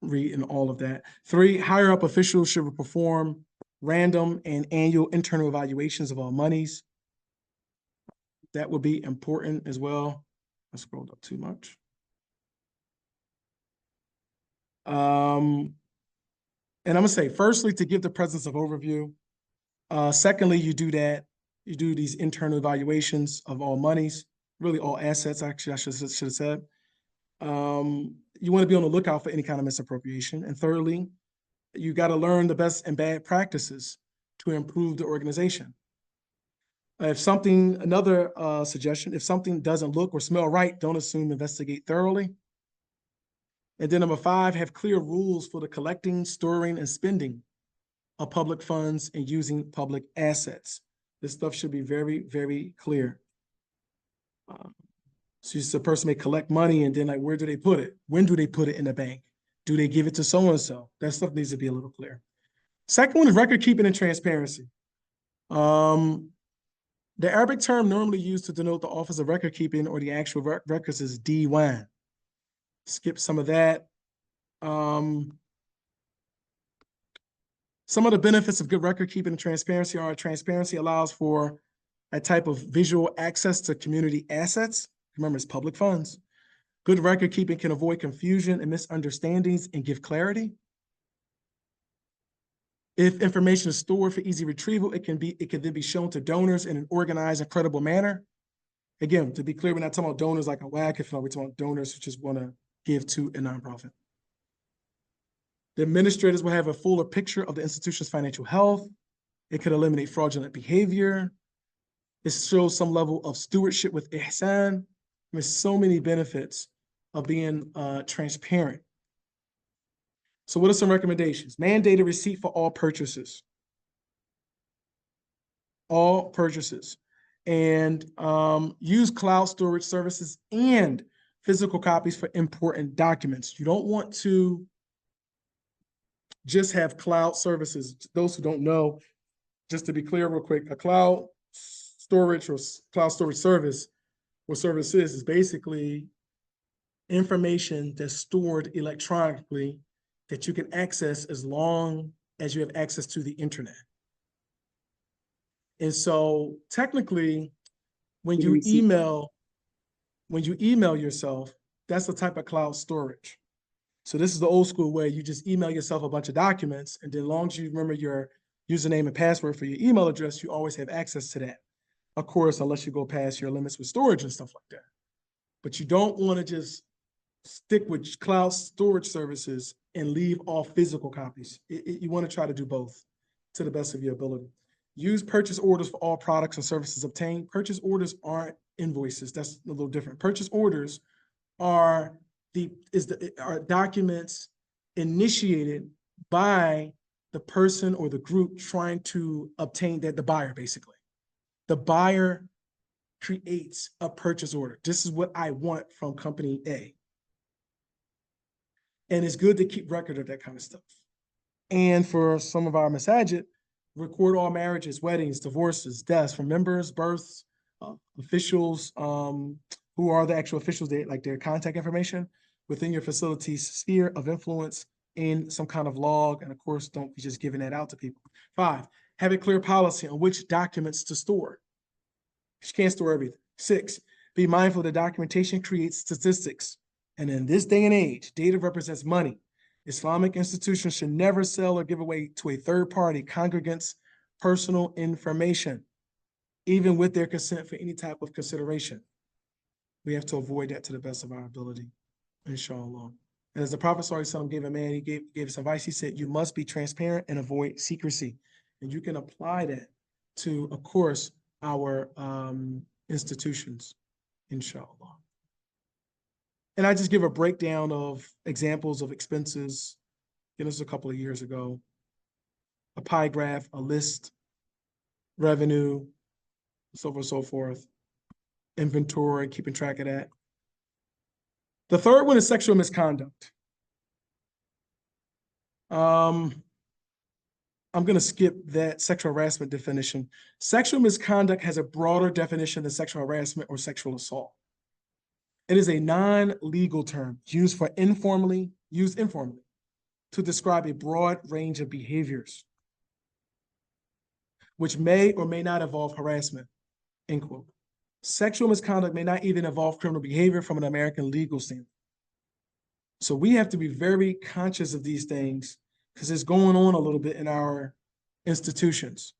[SPEAKER 1] reading all of that. 3, higher up officials should perform random and annual internal evaluations of all monies. That would be important as well. I scrolled up too much. And I'm gonna say, firstly, to give the presence of overview. Secondly, you do these internal evaluations of all monies, really all assets, actually, I should have said. You want to be on the lookout for any kind of misappropriation. And thirdly, you got to learn the best and bad practices to improve the organization. Another suggestion, if something doesn't look or smell right, don't assume, investigate thoroughly. And then number 5, have clear rules for the collecting, storing, and spending of public funds and using public assets. This stuff should be very, very clear. So the person may collect money and then like, where do they put it? When do they put it in the bank? Do they give it to so-and-so? That stuff needs to be a little clear. Second one is record keeping and transparency. The Arabic term normally used to denote the office of record keeping or the actual records is diwan. Skip some of that. Some of the benefits of good record keeping and transparency are transparency allows for a type of visual access to community assets. Remember, it's public funds. Good record keeping can avoid confusion and misunderstandings and give clarity. If information is stored for easy retrieval, it can then be shown to donors in an organized and credible manner. Again, to be clear, we're not talking about donors like awqaaf, we're talking about donors who just want to give to a nonprofit. The administrators will have a fuller picture of the institution's financial health. It could eliminate fraudulent behavior. It shows some level of stewardship with Ihsaan. There's so many benefits of being transparent. So what are some recommendations? Mandated receipt for all purchases. All purchases. And use cloud storage services and physical copies for important documents. You don't want to just have cloud services. Those who don't know, just to be clear real quick, a cloud storage or cloud storage service, what service is basically information that's stored electronically that you can access as long as you have access to the internet. And so technically, when you email yourself, that's the type of cloud storage. So this is the old school way. You just email yourself a bunch of documents, and then as long as you remember your username and password for your email address, you always have access to that. Of course, unless you go past your limits with storage and stuff like that. But you don't want to just stick with cloud storage services and leave off physical copies. You want to try to do both to the best of your ability. Use purchase orders for all products and services obtained. Purchase orders aren't invoices. That's a little different. Purchase orders are documents initiated by the person or the group trying to obtain that, the buyer basically. The buyer creates a purchase order. This is what I want from company A. And it's good to keep record of that kind of stuff. And for some of our masajid, record all marriages, weddings, divorces, deaths from members, births, officials, who are the actual officials, like their contact information within your facility's sphere of influence in some kind of log. And of course, don't be just giving that out to people. 5, have a clear policy on which documents to store. You can't store everything. 6, be mindful that documentation creates statistics. And in this day and age, data represents money. Islamic institutions should never sell or give away to a third party congregants personal information, even with their consent for any type of consideration. We have to avoid that to the best of our ability, inshallah. And as the Prophet ﷺ gave a man, he gave us advice. He said, you must be transparent and avoid secrecy. And you can apply that to, of course, our institutions, inshallah. And I just give a breakdown of examples of expenses. This was a couple of years ago. a pie graph, a list, revenue, so on and so forth, inventory, keeping track of that. The third one is sexual misconduct. I'm going to skip that sexual harassment definition. Sexual misconduct has a broader definition than sexual harassment or sexual assault. It is a non-legal term used informally to describe a broad range of behaviors which may or may not involve harassment, end quote. Sexual misconduct may not even involve criminal behavior from an American legal standpoint. So we have to be very conscious of these things because it's going on a little bit in our institutions.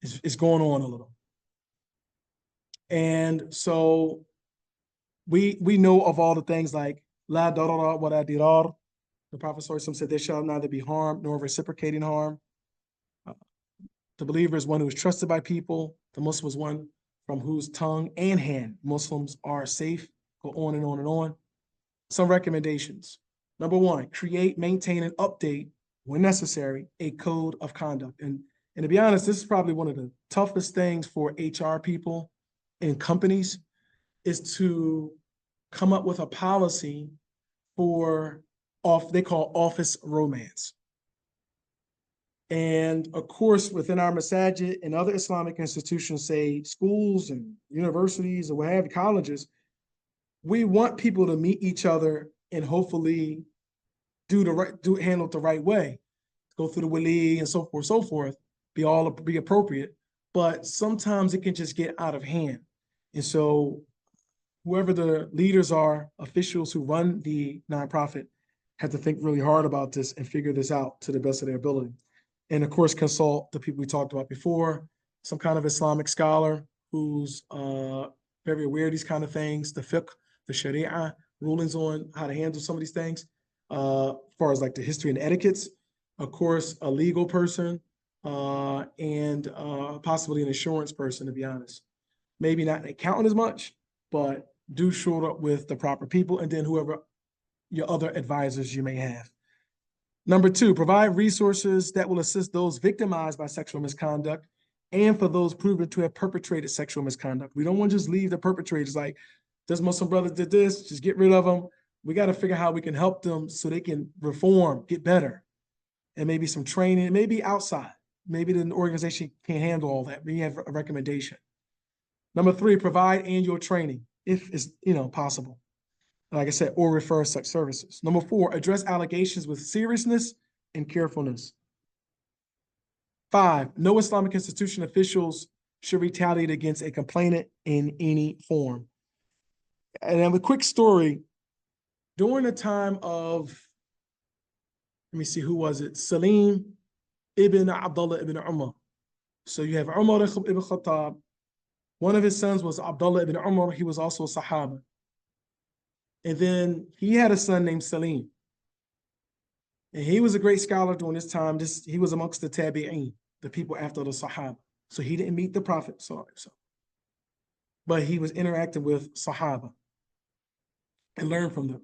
[SPEAKER 1] It's going on a little. And so we know of all the things like la darara wa la dirar. The Prophet said, there shall neither be harm nor reciprocating harm. The believer is one who is trusted by people. The Muslim is one from whose tongue and hand Muslims are safe. Go on and on and on. Some recommendations. Number one, create, maintain, and update, when necessary, a code of conduct. And to be honest, this is probably one of the toughest things for HR people in companies is to come up with a policy for they call office romance. And of course, within our masajid and other Islamic institutions, say schools and universities or what have you, colleges, we want people to meet each other and hopefully handle it the right way. Go through the wali and so forth, be appropriate. But sometimes it can just get out of hand. And so whoever the leaders are, officials who run the nonprofit, have to think really hard about this and figure this out to the best of their ability. And of course, consult the people we talked about before, some kind of Islamic scholar who's very aware of these kind of things, the fiqh, the sharia, rulings on how to handle some of these things, as far as like the history and etiquettes. Of course, a legal person and possibly an insurance person, to be honest. Maybe not an accountant as much, but do shura with the proper people and then whoever your other advisors you may have. Number two, provide resources that will assist those victimized by sexual misconduct and for those proven to have perpetrated sexual misconduct. We don't want to just leave the perpetrators like, this Muslim brother did this, just get rid of them. We got to figure out how we can help them so they can reform, get better, and maybe some training, maybe outside. Maybe the organization can't handle all that. We have a recommendation. Number three, provide annual training if it's possible. Like I said, or refer such services. Number four, address allegations with seriousness and carefulness. 5, no Islamic institution officials should retaliate against a complainant in any form. And then a quick story. During the time of, let me see, who was it? Salim ibn Abdullah ibn Umar. So you have Umar ibn Khattab. One of his sons was Abdullah ibn Umar. He was also a Sahaba. And then he had a son named Salim. And he was a great scholar during this time. He was amongst the Tabi'een, the people after the Sahaba. So he didn't meet the Prophet, but he was interacting with Sahaba and learned from them.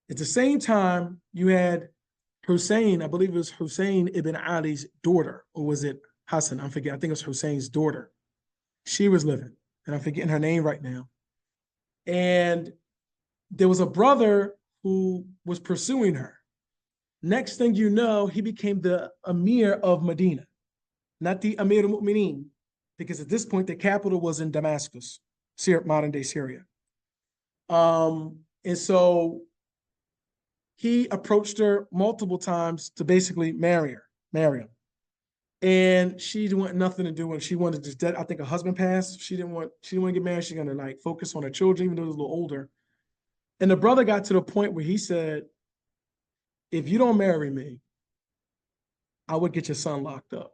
[SPEAKER 1] At the same time, you had Hussein, I believe it was Hussein ibn Ali's daughter, or was it Hassan? I think it was Hussein's daughter. She was living, and I'm forgetting her name right now. And there was a brother who was pursuing her. Next thing you know, he became the Emir of Medina, not the Amir al-Mu'mineen, because at this point, the capital was in Damascus, modern-day Syria. And so he approached her multiple times to basically marry him. And she didn't want nothing to do with it. She wanted to, I think a husband passed. She didn't want to get married. She's going to focus on her children, even though he was a little older. And the brother got to the point where he said, if you don't marry me, I would get your son locked up.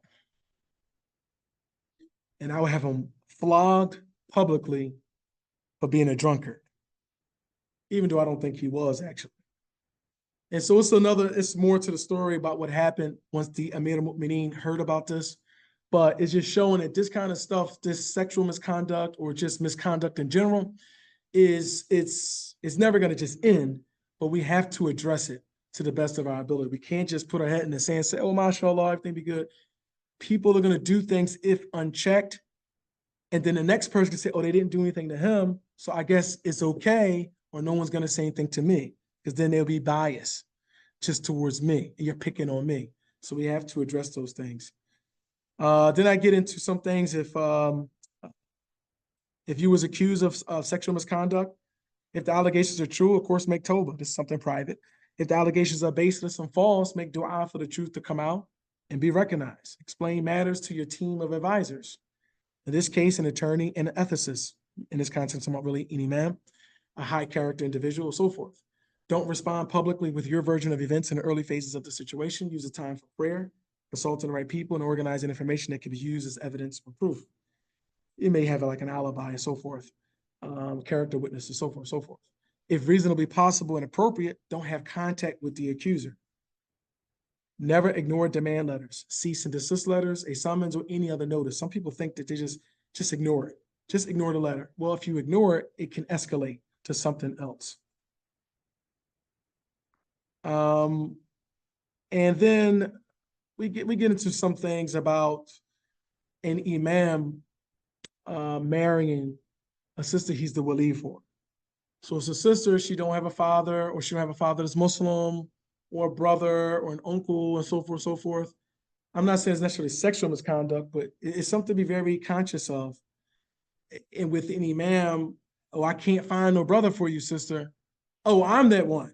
[SPEAKER 1] And I would have him flogged publicly for being a drunkard, even though I don't think he was actually. And so it's more to the story about what happened once the Amir al-Mu'mineen heard about this. But it's just showing that this kind of stuff, this sexual misconduct or just misconduct in general, it's never going to just end, but we have to address it to the best of our ability. We can't just put our head in the sand and say, oh, mashallah, everything be good. People are going to do things if unchecked. And then the next person can say, oh, they didn't do anything to him, so I guess it's okay, or no one's going to say anything to me, because then there'll be bias just towards me. You're picking on me. So we have to address those things. Then I get into some things if you was accused of sexual misconduct, if the allegations are true, of course, make tawbah. This is something private. If the allegations are baseless and false, make dua for the truth to come out and be recognized. Explain matters to your team of advisors. In this case, an attorney and an ethicist. In this context, I'm not really an imam, a high character individual, so forth. Don't respond publicly with your version of events in the early phases of the situation. Use the time for prayer, consulting the right people, and organizing information that can be used as evidence or proof. You may have like an alibi and so forth, character witnesses, so forth, so forth. If reasonably possible and appropriate, don't have contact with the accuser. Never ignore demand letters, cease and desist letters, a summons, or any other notice. Some people think that they just ignore it. Just ignore the letter. Well, if you ignore it, it can escalate to something else. And then we get into some things about an imam marrying a sister he's the wali for. So it's a sister, she don't have a father, or she don't have a father that's Muslim, or a brother, or an uncle, and so forth, so forth. I'm not saying it's necessarily sexual misconduct, but it's something to be very conscious of. And with an imam, oh, I can't find no brother for you, sister. Oh, I'm that one.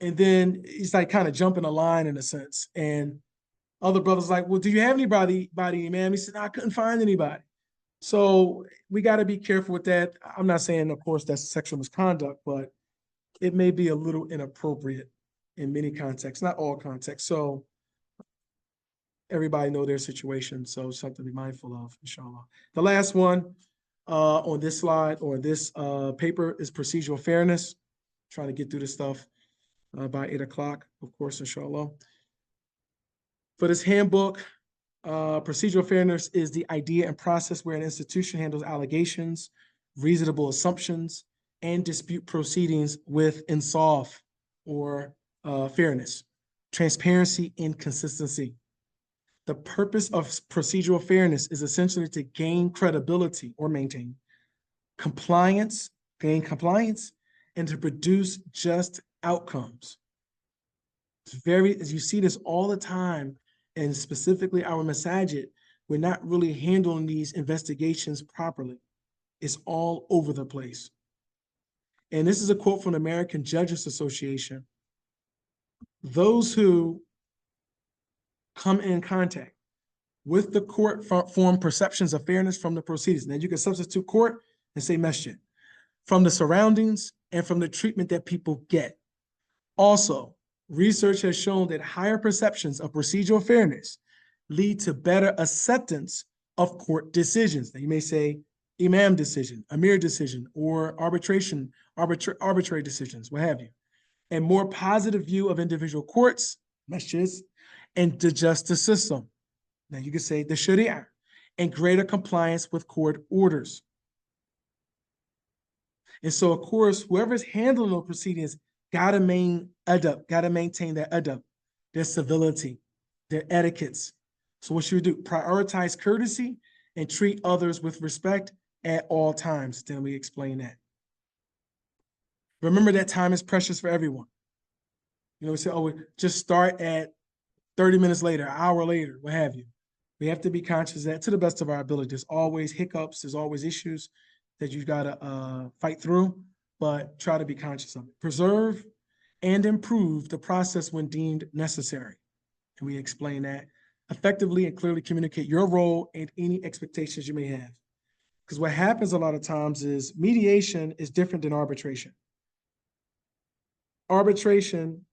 [SPEAKER 1] And then it's like kind of jumping a line in a sense. And other brothers like, well, do you have anybody, imam? He said, no, I couldn't find anybody. So we got to be careful with that. I'm not saying, of course, that's sexual misconduct, but it may be a little inappropriate in many contexts, not all contexts. So everybody know their situation. So something to be mindful of, inshallah. The last one on this slide or this paper is procedural fairness. Trying to get through this stuff by 8 o'clock, of course, inshallah. For this handbook, procedural fairness is the idea and process where an institution handles allegations, reasonable assumptions, and dispute proceedings with insaf or fairness, transparency, and consistency. The purpose of procedural fairness is essentially to gain credibility or maintain compliance, and to produce just outcomes. As you see this all the time, and specifically our masajid, we're not really handling these investigations properly. It's all over the place. And this is a quote from the American Judges Association. Those who come in contact with the court form perceptions of fairness from the proceedings. Now you can substitute court and say masjid, from the surroundings and from the treatment that people get. Also, research has shown that higher perceptions of procedural fairness lead to better acceptance of court decisions. Now you may say imam decision, amir decision, or arbitrary decisions, what have you. And more positive view of individual courts, masjids, and the justice system. Now you could say the sharia, and greater compliance with court orders. And so, of course, whoever's handling those proceedings gotta maintain their adab, their civility, their etiquettes. So what should we do? Prioritize courtesy and treat others with respect at all times. Then we explain that. Remember that time is precious for everyone. You know, we say, oh, just start at 30 minutes later, an hour later, what have you. We have to be conscious that to the best of our ability, there's always hiccups, there's always issues that you've got to fight through, but try to be conscious of it. Preserve and improve the process when deemed necessary. And we explain that. Effectively and clearly communicate your role and any expectations you may have. Because what happens a lot of times is mediation is different than arbitration. Arbitration,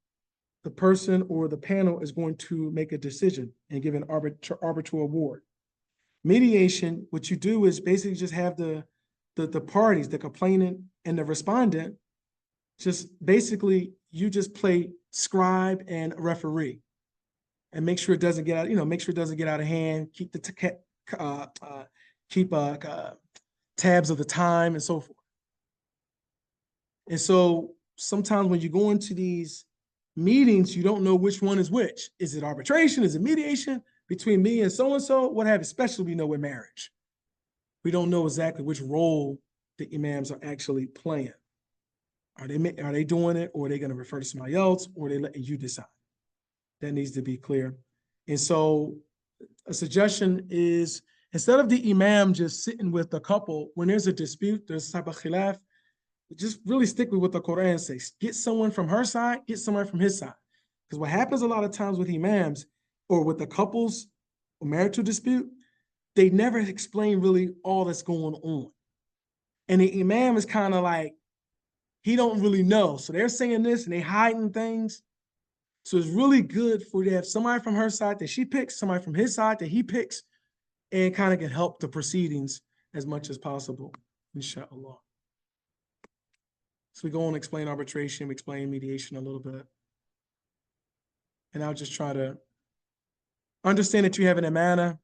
[SPEAKER 1] the person or the panel is going to make a decision and give an arbitral award. Mediation, what you do is basically just have the parties, the complainant and the respondent, just basically you just play scribe and referee and make sure it doesn't get out, make sure it doesn't get out of hand, keep the tabs of the time and so forth. And so sometimes when you go into these meetings, you don't know which one is which. Is it arbitration? Is it mediation between me and so-and-so? What have you, especially we know with marriage. We don't know exactly which role the imams are actually playing. Are they doing it, or are they going to refer to somebody else, or are they letting you decide? That needs to be clear. And so a suggestion is, instead of the imam just sitting with the couple, when there's a dispute, there's type of khilaf, just really stick with what the Quran says. Get someone from her side, get someone from his side. Because what happens a lot of times with imams or with the couples or marital dispute, they never explain really all that's going on. And the imam is kind of like, he don't really know. So they're saying this and they hiding things. So it's really good for you to have somebody from her side that she picks, somebody from his side that he picks, and kind of can help the proceedings as much as possible, inshallah. So we go on and explain arbitration, we explain mediation a little bit. And I'll just try to understand that you have an amana.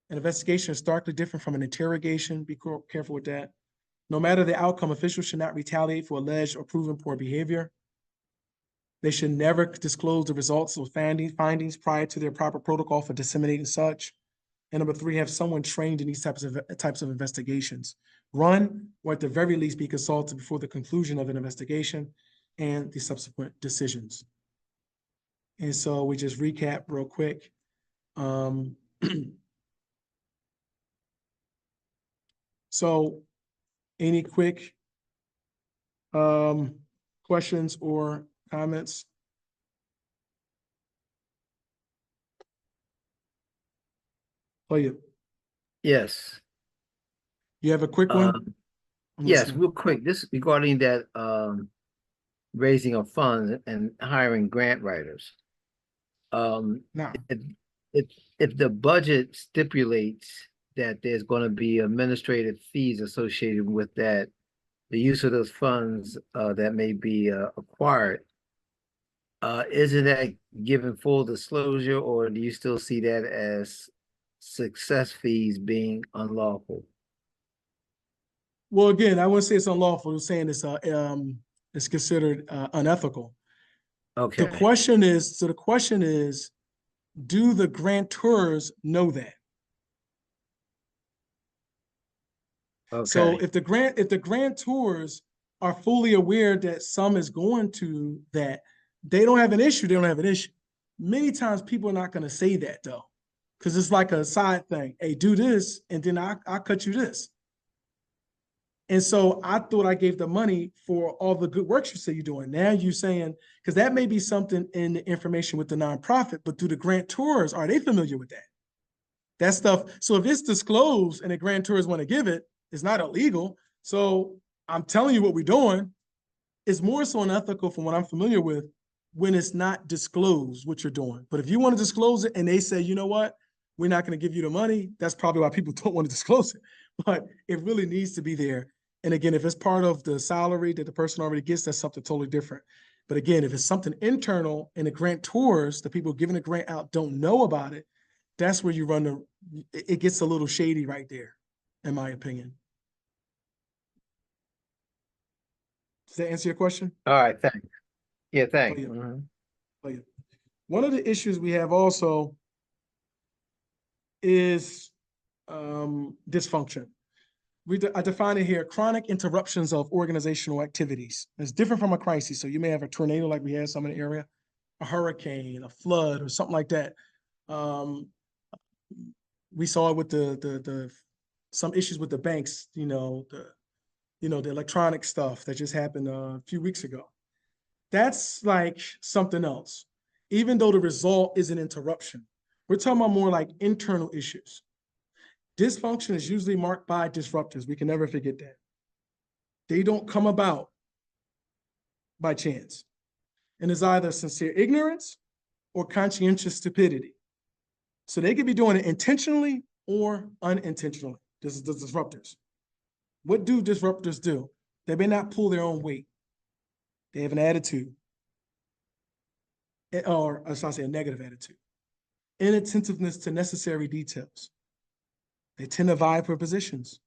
[SPEAKER 1] An investigation is starkly different from an interrogation. Be careful with that. No matter the outcome, officials should not retaliate for alleged or proven poor behavior. They should never disclose the results of findings prior to their proper protocol for disseminating such. And number 3, have someone trained in these types of investigations. Run, or at the very least be consulted before the conclusion of an investigation and the subsequent decisions. And so we just recap real quick. So any quick questions or comments? Play it.
[SPEAKER 4] Yes.
[SPEAKER 1] You have a quick one?
[SPEAKER 4] Yes, real quick. This regarding that raising of funds and hiring grant writers.
[SPEAKER 1] Now,
[SPEAKER 4] if the budget stipulates that there's going to be administrative fees associated with that, the use of those funds that may be acquired, isn't that given full disclosure, or do you still see that as success fees being unlawful?
[SPEAKER 1] well, again, I wouldn't say it's unlawful. I'm saying it's considered unethical.
[SPEAKER 4] Okay.
[SPEAKER 1] The question is, do the grantors know that?
[SPEAKER 4] Okay.
[SPEAKER 1] So if the grantors are fully aware that some is going to that, they don't have an issue. They don't have an issue. Many times people are not going to say that though, because it's like a side thing. Hey, do this, and then I'll cut you this. And so I thought I gave the money for all the good work you say you're doing. Now you're saying, because that may be something in the information with the nonprofit, but do the grantors, are they familiar with that? That stuff. So if it's disclosed and the grantors want to give it, it's not illegal. So I'm telling you what we're doing. It's more so unethical from what I'm familiar with when it's not disclosed what you're doing. But if you want to disclose it and they say, you know what, we're not going to give you the money, that's probably why people don't want to disclose it. But it really needs to be there. And again, if it's part of the salary that the person already gets, that's something totally different. But again, if it's something internal and the grantors, the people giving the grant out, don't know about it, that's where you run it gets a little shady right there, in my opinion. Does that answer your question?
[SPEAKER 4] All right, thanks. Yeah, thanks.
[SPEAKER 1] Oh, yeah. One of the issues we have also is dysfunction. I define it here, chronic interruptions of organizational activities. It's different from a crisis. So you may have a tornado like we had some in the area, a hurricane, a flood, or something like that. We saw it with the some issues with the banks, the electronic stuff that just happened a few weeks ago. That's like something else. Even though the result is an interruption, we're talking about more like internal issues. Dysfunction is usually marked by disruptors. We can never forget that. They don't come about by chance. And it's either sincere ignorance or conscientious stupidity. So they could be doing it intentionally or unintentionally. This is the disruptors. What do disruptors do? They may not pull their own weight. They have an attitude, or I should say a negative attitude. Inattentiveness to necessary details. They tend to vie for positions.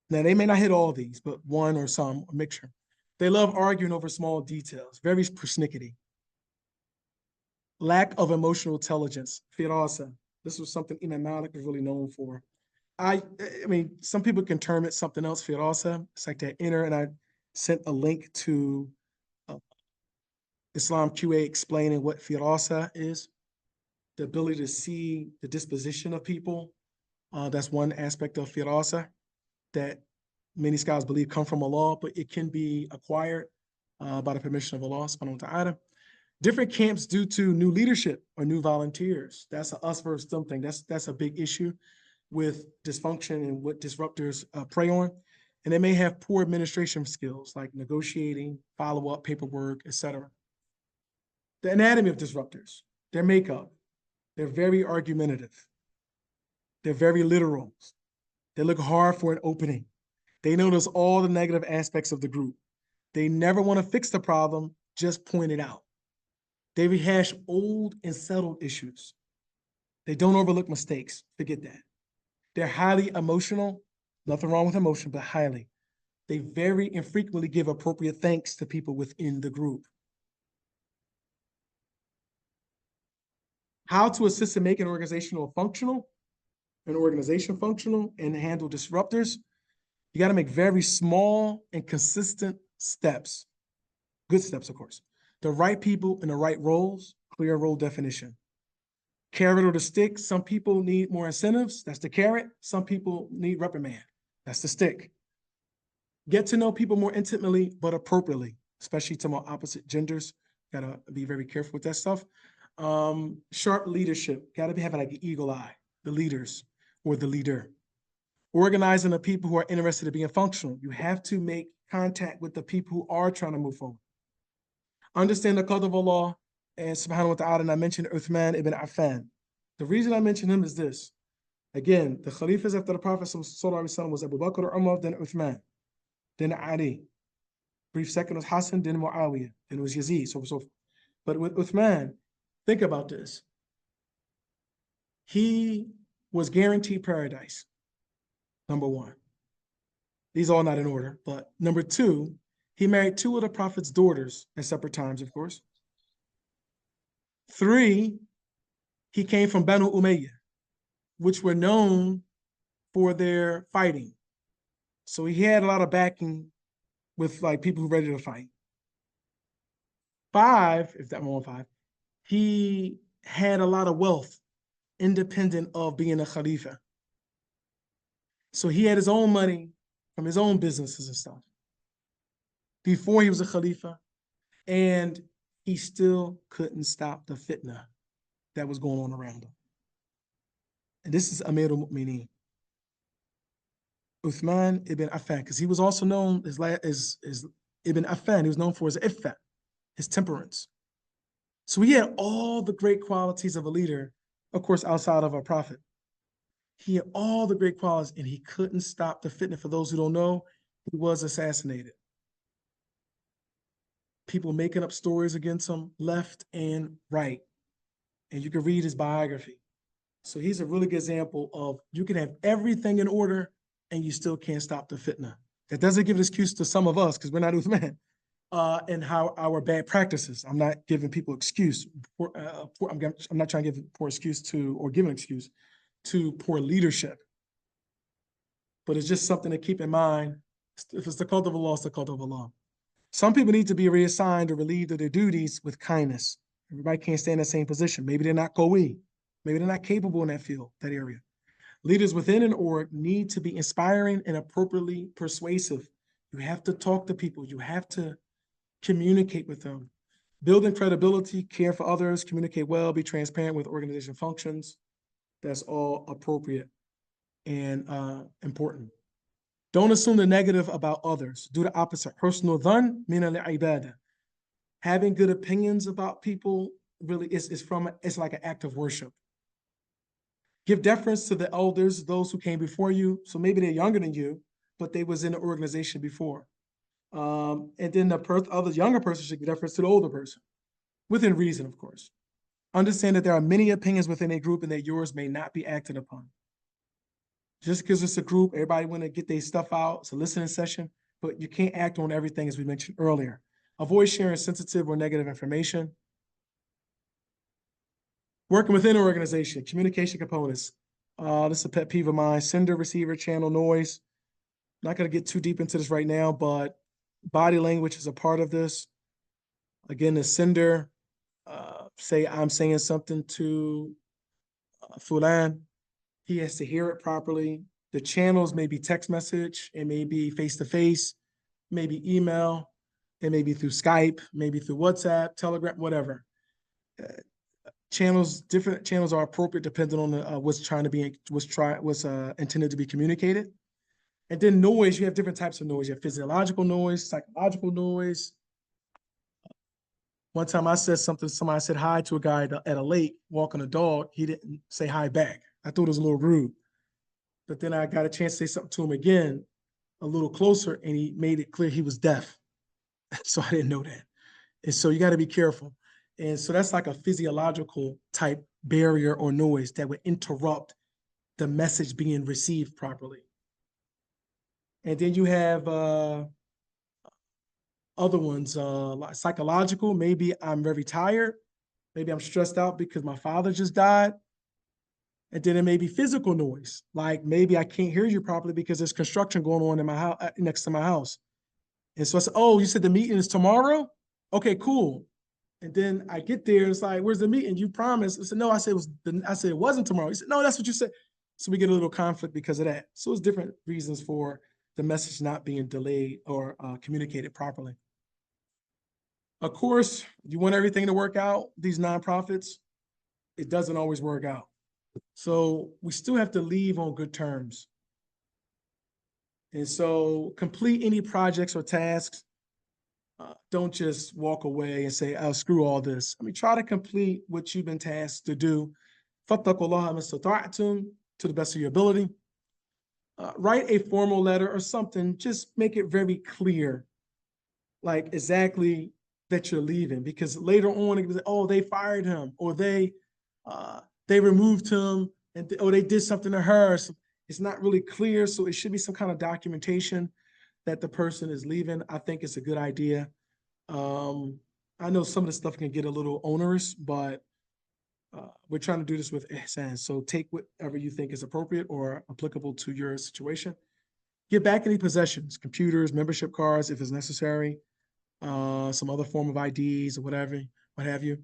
[SPEAKER 1] Now, they may not hit all these, but one or some, a mixture. They love arguing over small details, very persnickety. Lack of emotional intelligence, firasa. This was something Imam Malik was really known for. I mean, some people can term it something else, firasa. It's like that inner, and I sent a link to Islam QA explaining what firasa is, the ability to see the disposition of people. That's one aspect of firasa that many scholars believe come from Allah, but it can be acquired by the permission of Allah subhanahu wa ta'ala. Different camps due to new leadership or new volunteers. That's a us versus them thing. That's a big issue with dysfunction and what disruptors prey on. And they may have poor administration skills like negotiating, follow-up, paperwork, etc. The anatomy of disruptors, their makeup, they're very argumentative. They're very literal. They look hard for an opening. They notice all the negative aspects of the group. They never want to fix the problem, just point it out. They rehash old and settled issues. They don't overlook mistakes. Forget that. They're highly emotional. Nothing wrong with emotion, but highly. They very infrequently give appropriate thanks to people within the group. How to assist in making an organization functional and handle disruptors. You got to make very small and consistent steps. Good steps, of course. The right people in the right roles, clear role definition. Carrot or the stick, some people need more incentives, that's the carrot. Some people need reprimand, that's the stick. Get to know people more intimately, but appropriately, especially to more opposite genders. Gotta be very careful with that stuff. Sharp leadership, gotta be having like an eagle eye, the leaders or the leader. Organizing the people who are interested in being functional. You have to make contact with the people who are trying to move forward. Understand the qadr of Allah and subhanahu wa ta'ala, and I mentioned Uthman ibn Affan. The reason I mention him is this. Again, the Khalifas after the Prophet ﷺ was Abu Bakr or Umar, then Uthman, then Ali. Brief second was Hassan, then Muawiyah, then it was Yazid, so on and so forth. But with Uthman, think about this. He was guaranteed paradise, number one. These are all not in order, but number two, he married two of the Prophet's daughters at separate times, of course. 3, he came from Banu Umayyah, which were known for their fighting. So he had a lot of backing with like people who were ready to fight. 5, if that one 5, he had a lot of wealth independent of being a Khalifa. So he had his own money from his own businesses and stuff before he was a Khalifa, and he still couldn't stop the fitna that was going on around him. And this is Amir al-Mu'mineen, Uthman ibn Affan, because he was also known as Ibn Affan. He was known for his iffat, his temperance. So he had all the great qualities of a leader, of course, outside of a prophet. He had all the great qualities, and he couldn't stop the fitna. For those who don't know, he was assassinated. People making up stories against him left and right. And you can read his biography. So he's a really good example of you can have everything in order and you still can't stop the fitna. That doesn't give an excuse to some of us because we're not Uthman and how our bad practices. I'm not giving people excuse. I'm not trying to give poor excuse to or give an excuse to poor leadership. But it's just something to keep in mind. If it's the cult of Allah, it's the cult of Allah. Some people need to be reassigned or relieved of their duties with kindness. Everybody can't stay in the same position. Maybe they're not Qawi. Maybe they're not capable in that field, that area. Leaders within an org need to be inspiring and appropriately persuasive. You have to talk to people. You have to communicate with them. Building credibility, care for others, communicate well, be transparent with organization functions. That's all appropriate and important. Don't assume the negative about others. Do the opposite. Husnul dhann min al-ibadah. Having good opinions about people really it's like an act of worship. Give deference to the elders, those who came before you. So maybe they're younger than you, but they was in the organization before. And then the other younger person should give deference to the older person, within reason, of course. Understand that there are many opinions within a group and that yours may not be acted upon. Just because it's a group, everybody want to get their stuff out, it's a listening session, but you can't act on everything as we mentioned earlier. Avoid sharing sensitive or negative information. Working within an organization, communication components. This is a pet peeve of mine. Sender, receiver, channel, noise. Not going to get too deep into this right now, but body language is a part of this. Again, the sender, say I'm saying something to Fulan, he has to hear it properly. The channels may be text message, it may be face-to-face, maybe email, it may be through Skype, maybe through WhatsApp, Telegram, whatever. Different channels are appropriate depending on what's intended to be communicated. And then noise, you have different types of noise. You have physiological noise, psychological noise. One time I said something, somebody said hi to a guy at a lake walking a dog. He didn't say hi back. I thought it was a little rude. But then I got a chance to say something to him again, a little closer, and he made it clear he was deaf. So I didn't know that. And so you got to be careful. And so that's like a physiological type barrier or noise that would interrupt the message being received properly. And then you have other ones, like psychological. Maybe I'm very tired. Maybe I'm stressed out because my father just died. And then it may be physical noise. Like maybe I can't hear you properly because there's construction going on in my house, next to my house. And so I said, oh, you said the meeting is tomorrow? Okay, cool. And then I get there, it's like, where's the meeting? You promised. I said, no, I said it wasn't tomorrow. He said, no, that's what you said. So we get a little conflict because of that. So it's different reasons for the message not being delayed or communicated properly. Of course, you want everything to work out, these nonprofits, it doesn't always work out. So we still have to leave on good terms. And so complete any projects or tasks. Don't just walk away and say, "Oh, screw all this." I mean, try to complete what you've been tasked to do. فَاتَّقُوا اللَّهَ مَا اسْتَطَعْتُمْ, to the best of your ability. Write a formal letter or something. Just make it very clear, like exactly that you're leaving. Because later on, it was, oh, they fired him, or they removed him, or they did something to her. So it's not really clear. So it should be some kind of documentation that the person is leaving. I think it's a good idea. I know some of the stuff can get a little onerous, but we're trying to do this with Ihsaan. So take whatever you think is appropriate or applicable to your situation. Give back any possessions, computers, membership cards, if it's necessary, some other form of IDs or whatever, what have you.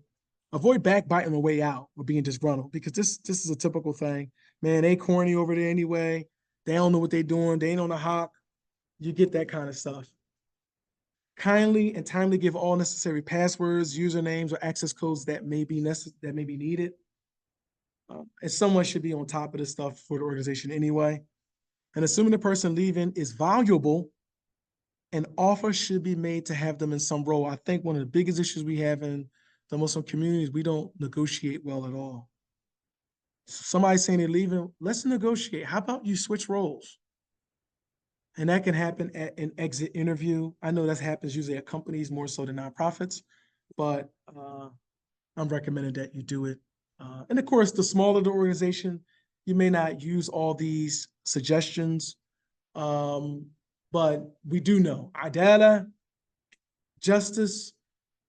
[SPEAKER 1] Avoid backbiting on the way out or being disgruntled, because this is a typical thing. Man, they corny over there anyway. They don't know what they're doing. They ain't on the hawk. You get that kind of stuff. Kindly and timely give all necessary passwords, usernames, or access codes that may be needed. And someone should be on top of this stuff for the organization anyway. And assuming the person leaving is valuable, an offer should be made to have them in some role. I think one of the biggest issues we have in the Muslim communities, we don't negotiate well at all. Somebody's saying they're leaving, let's negotiate. How about you switch roles? And that can happen at an exit interview. I know that happens usually at companies more so than nonprofits, but I'm recommending that you do it. And of course, the smaller the organization, you may not use all these suggestions, but we do know Adala, justice,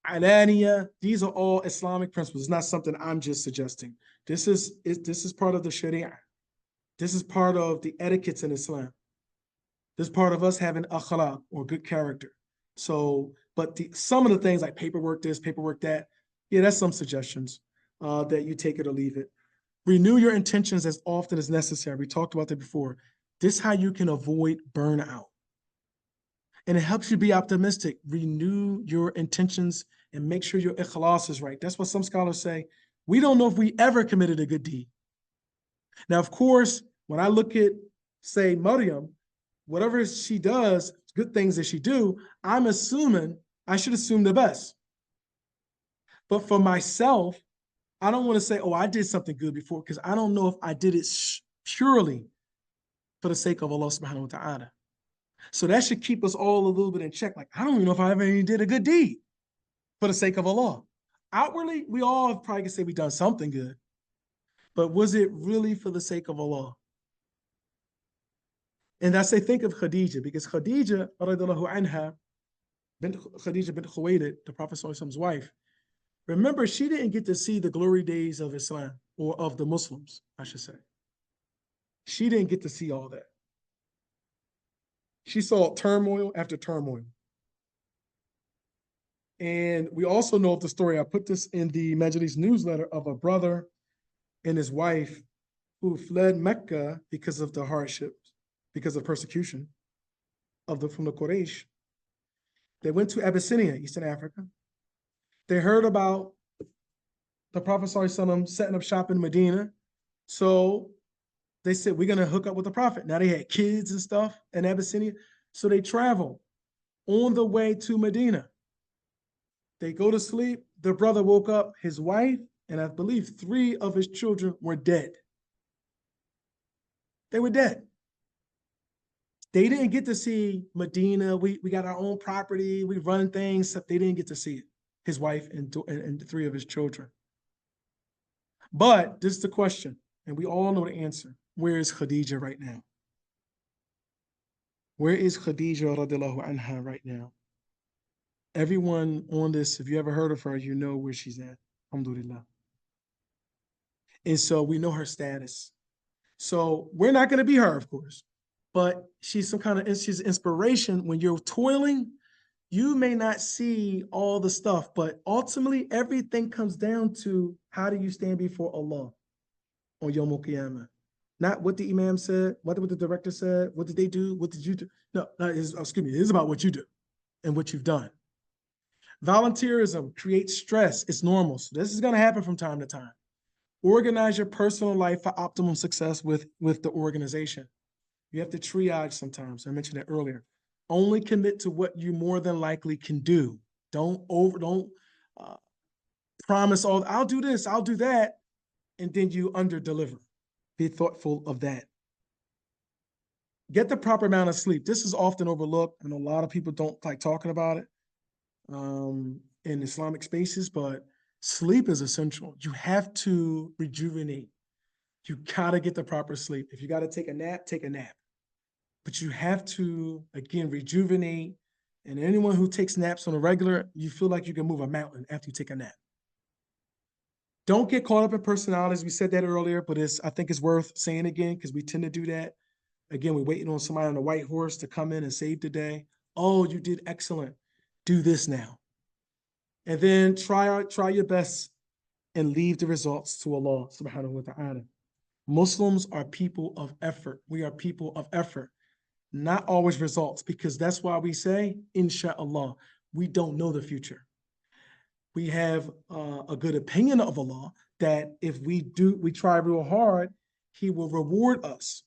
[SPEAKER 1] alaniya, these are all Islamic principles. It's not something I'm just suggesting. This is part of the Sharia. This is part of the etiquettes in Islam. This is part of us having akhlaq, or good character. So, but some of the things like paperwork this, paperwork that, yeah, that's some suggestions that you take it or leave it. Renew your intentions as often as necessary. We talked about that before. This is how you can avoid burnout. And it helps you be optimistic. Renew your intentions and make sure your ikhlas is right. That's what some scholars say. We don't know if we ever committed a good deed. Now, of course, when I look at, say, Maryam, whatever she does, good things that she do, I'm assuming I should assume the best. But for myself, I don't want to say, oh, I did something good before, because I don't know if I did it purely for the sake of Allah subhanahu wa ta'ala. So that should keep us all a little bit in check. Like, I don't even know if I ever did a good deed for the sake of Allah. Outwardly, we all probably can say we've done something good. But was it really for the sake of Allah? And I say, think of Khadija, because Khadija, radiallahu anha, Khadija bint Khuwaylid, the Prophet Prophet's wife, remember, she didn't get to see the glory days of Islam, or of the Muslims, I should say. She didn't get to see all that. She saw turmoil after turmoil. And we also know of the story, I put this in the Majlis newsletter, of a brother and his wife who fled Mecca because of the hardships, because of persecution from the Quraysh. They went to Abyssinia, Eastern Africa. They heard about the Prophet ﷺ setting up shop in Medina. So they said, we're going to hook up with the Prophet. Now they had kids and stuff in Abyssinia. So they travel on the way to Medina. They go to sleep. The brother woke up, his wife, and I believe 3 of his children were dead. They were dead. They didn't get to see Medina. We got our own property. We run things. They didn't get to see it, his wife and 3 of his children. But this is the question, and we all know the answer. Where is Khadija right now? Where is Khadija radiallahu anha right now? Everyone on this, if you ever heard of her, you know where she's at. Alhamdulillah. And so we know her status. So we're not going to be her, of course, but she's she's inspiration. When you're toiling, you may not see all the stuff, but ultimately everything comes down to, how do you stand before Allah on Yawm al-Qiyamah? Not what the Imam said, what the director said, what did they do, what did you do? No, excuse me, it is about what you do and what you've done. Volunteerism creates stress. It's normal. So this is going to happen from time to time. Organize your personal life for optimum success with the organization. You have to triage sometimes. I mentioned that earlier. Only commit to what you more than likely can do. Don't promise I'll do this, I'll do that, and then you under-deliver. Be thoughtful of that. Get the proper amount of sleep. This is often overlooked, and a lot of people don't like talking about it in Islamic spaces, but sleep is essential. You have to rejuvenate. You gotta get the proper sleep. If you gotta take a nap, take a nap. But you have to, again, rejuvenate. And anyone who takes naps on a regular, you feel like you can move a mountain after you take a nap. Don't get caught up in personalities. We said that earlier, but I think it's worth saying again, because we tend to do that. Again, we're waiting on somebody on a white horse to come in and save the day. Oh, you did excellent. Do this now. And then try your best and leave the results to Allah subhanahu wa ta'ala. Muslims are people of effort. We are people of effort, not always results, because that's why we say, inshallah, we don't know the future. We have a good opinion of Allah that if we try real hard, He will reward us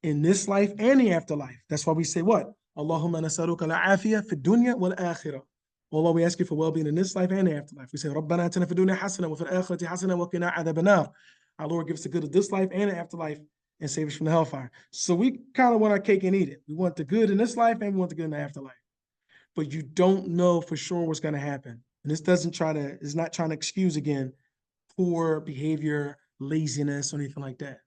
[SPEAKER 1] in this life and the afterlife. That's why we say what? Allahumma nasaluka al-afiyah fi dunya wal akhirah. Allah, we ask you for well-being in this life and the afterlife. We say, Rabbana atina fi dunya hasana wa fil akhirati hasana wa qina adhaban nar. Our Lord gives the good of this life and the afterlife and save us from the hellfire. So we kind of want our cake and eat it. We want the good in this life and we want the good in the afterlife. But you don't know for sure what's going to happen. And this is not trying to excuse, again, poor behavior, laziness, or anything like that.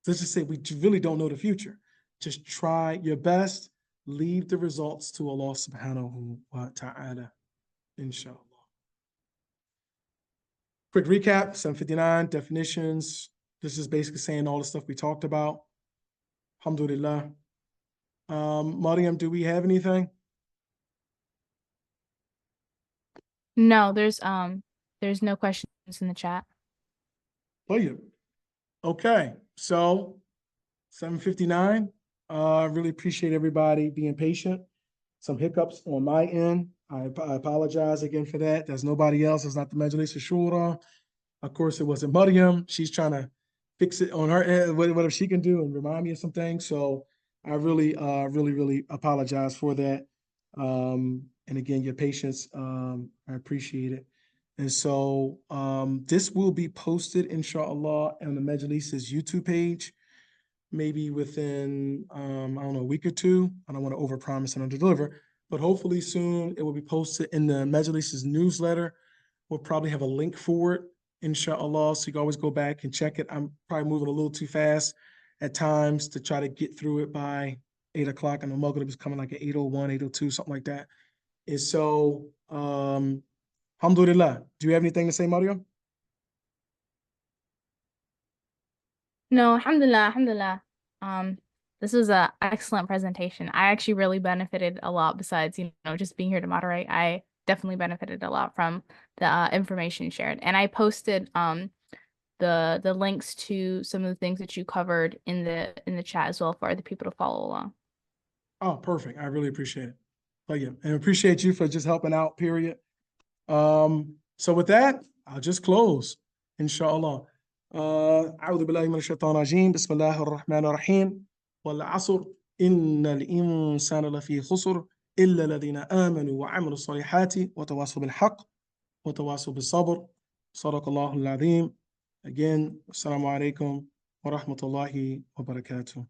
[SPEAKER 1] Let's just say we really don't know the future. Just try your best. Leave the results to Allah subhanahu wa ta'ala, inshallah. Quick recap, 759, definitions. This is basically saying all the stuff we talked about. Alhamdulillah. Mariam, do we have anything?
[SPEAKER 2] No, there's no questions in the chat.
[SPEAKER 1] Oh, yeah. Okay, so 759. Really appreciate everybody being patient. Some hiccups on my end. I apologize again for that. There's nobody else. It's not the Majlis Ash-Shura. Of course, it wasn't Mariam. She's trying to fix it on her end, whatever she can do, and remind me of some things. So I really apologize for that. And again, your patience, I appreciate it. And so this will be posted, inshallah, on the Majlis's YouTube page, maybe within, I don't know, a week or two. I don't want to overpromise and underdeliver, but hopefully soon it will be posted in the Majlis's newsletter. We'll probably have a link for it, inshallah, so you can always go back and check it. I'm probably moving a little too fast at times to try to get through it by 8 o'clock, and the Maghrib is coming like at 8:01, 8:02, something like that. And so, alhamdulillah. Do you have anything to say, Mario?
[SPEAKER 2] No, alhamdulillah. This was an excellent presentation. I actually really benefited a lot besides, just being here to moderate. I definitely benefited a lot from the information shared. And I posted the links to some of the things that you covered in the chat as well for other people to follow along.
[SPEAKER 1] Oh, perfect. I really appreciate it. But yeah, and appreciate you for just helping out, period. So with that, I'll just close, inshallah. أعوذ بالله من الشيطان الرجيم بسم الله الرحمن الرحيم والعصر إن الإنسان لفي خسر إلا الذين آمنوا وعملوا الصالحات وتواصوا بالحق وتواصوا بالصبر صدق الله العظيم. Again, assalamu alaikum wa rahmatullahi wa barakatuh.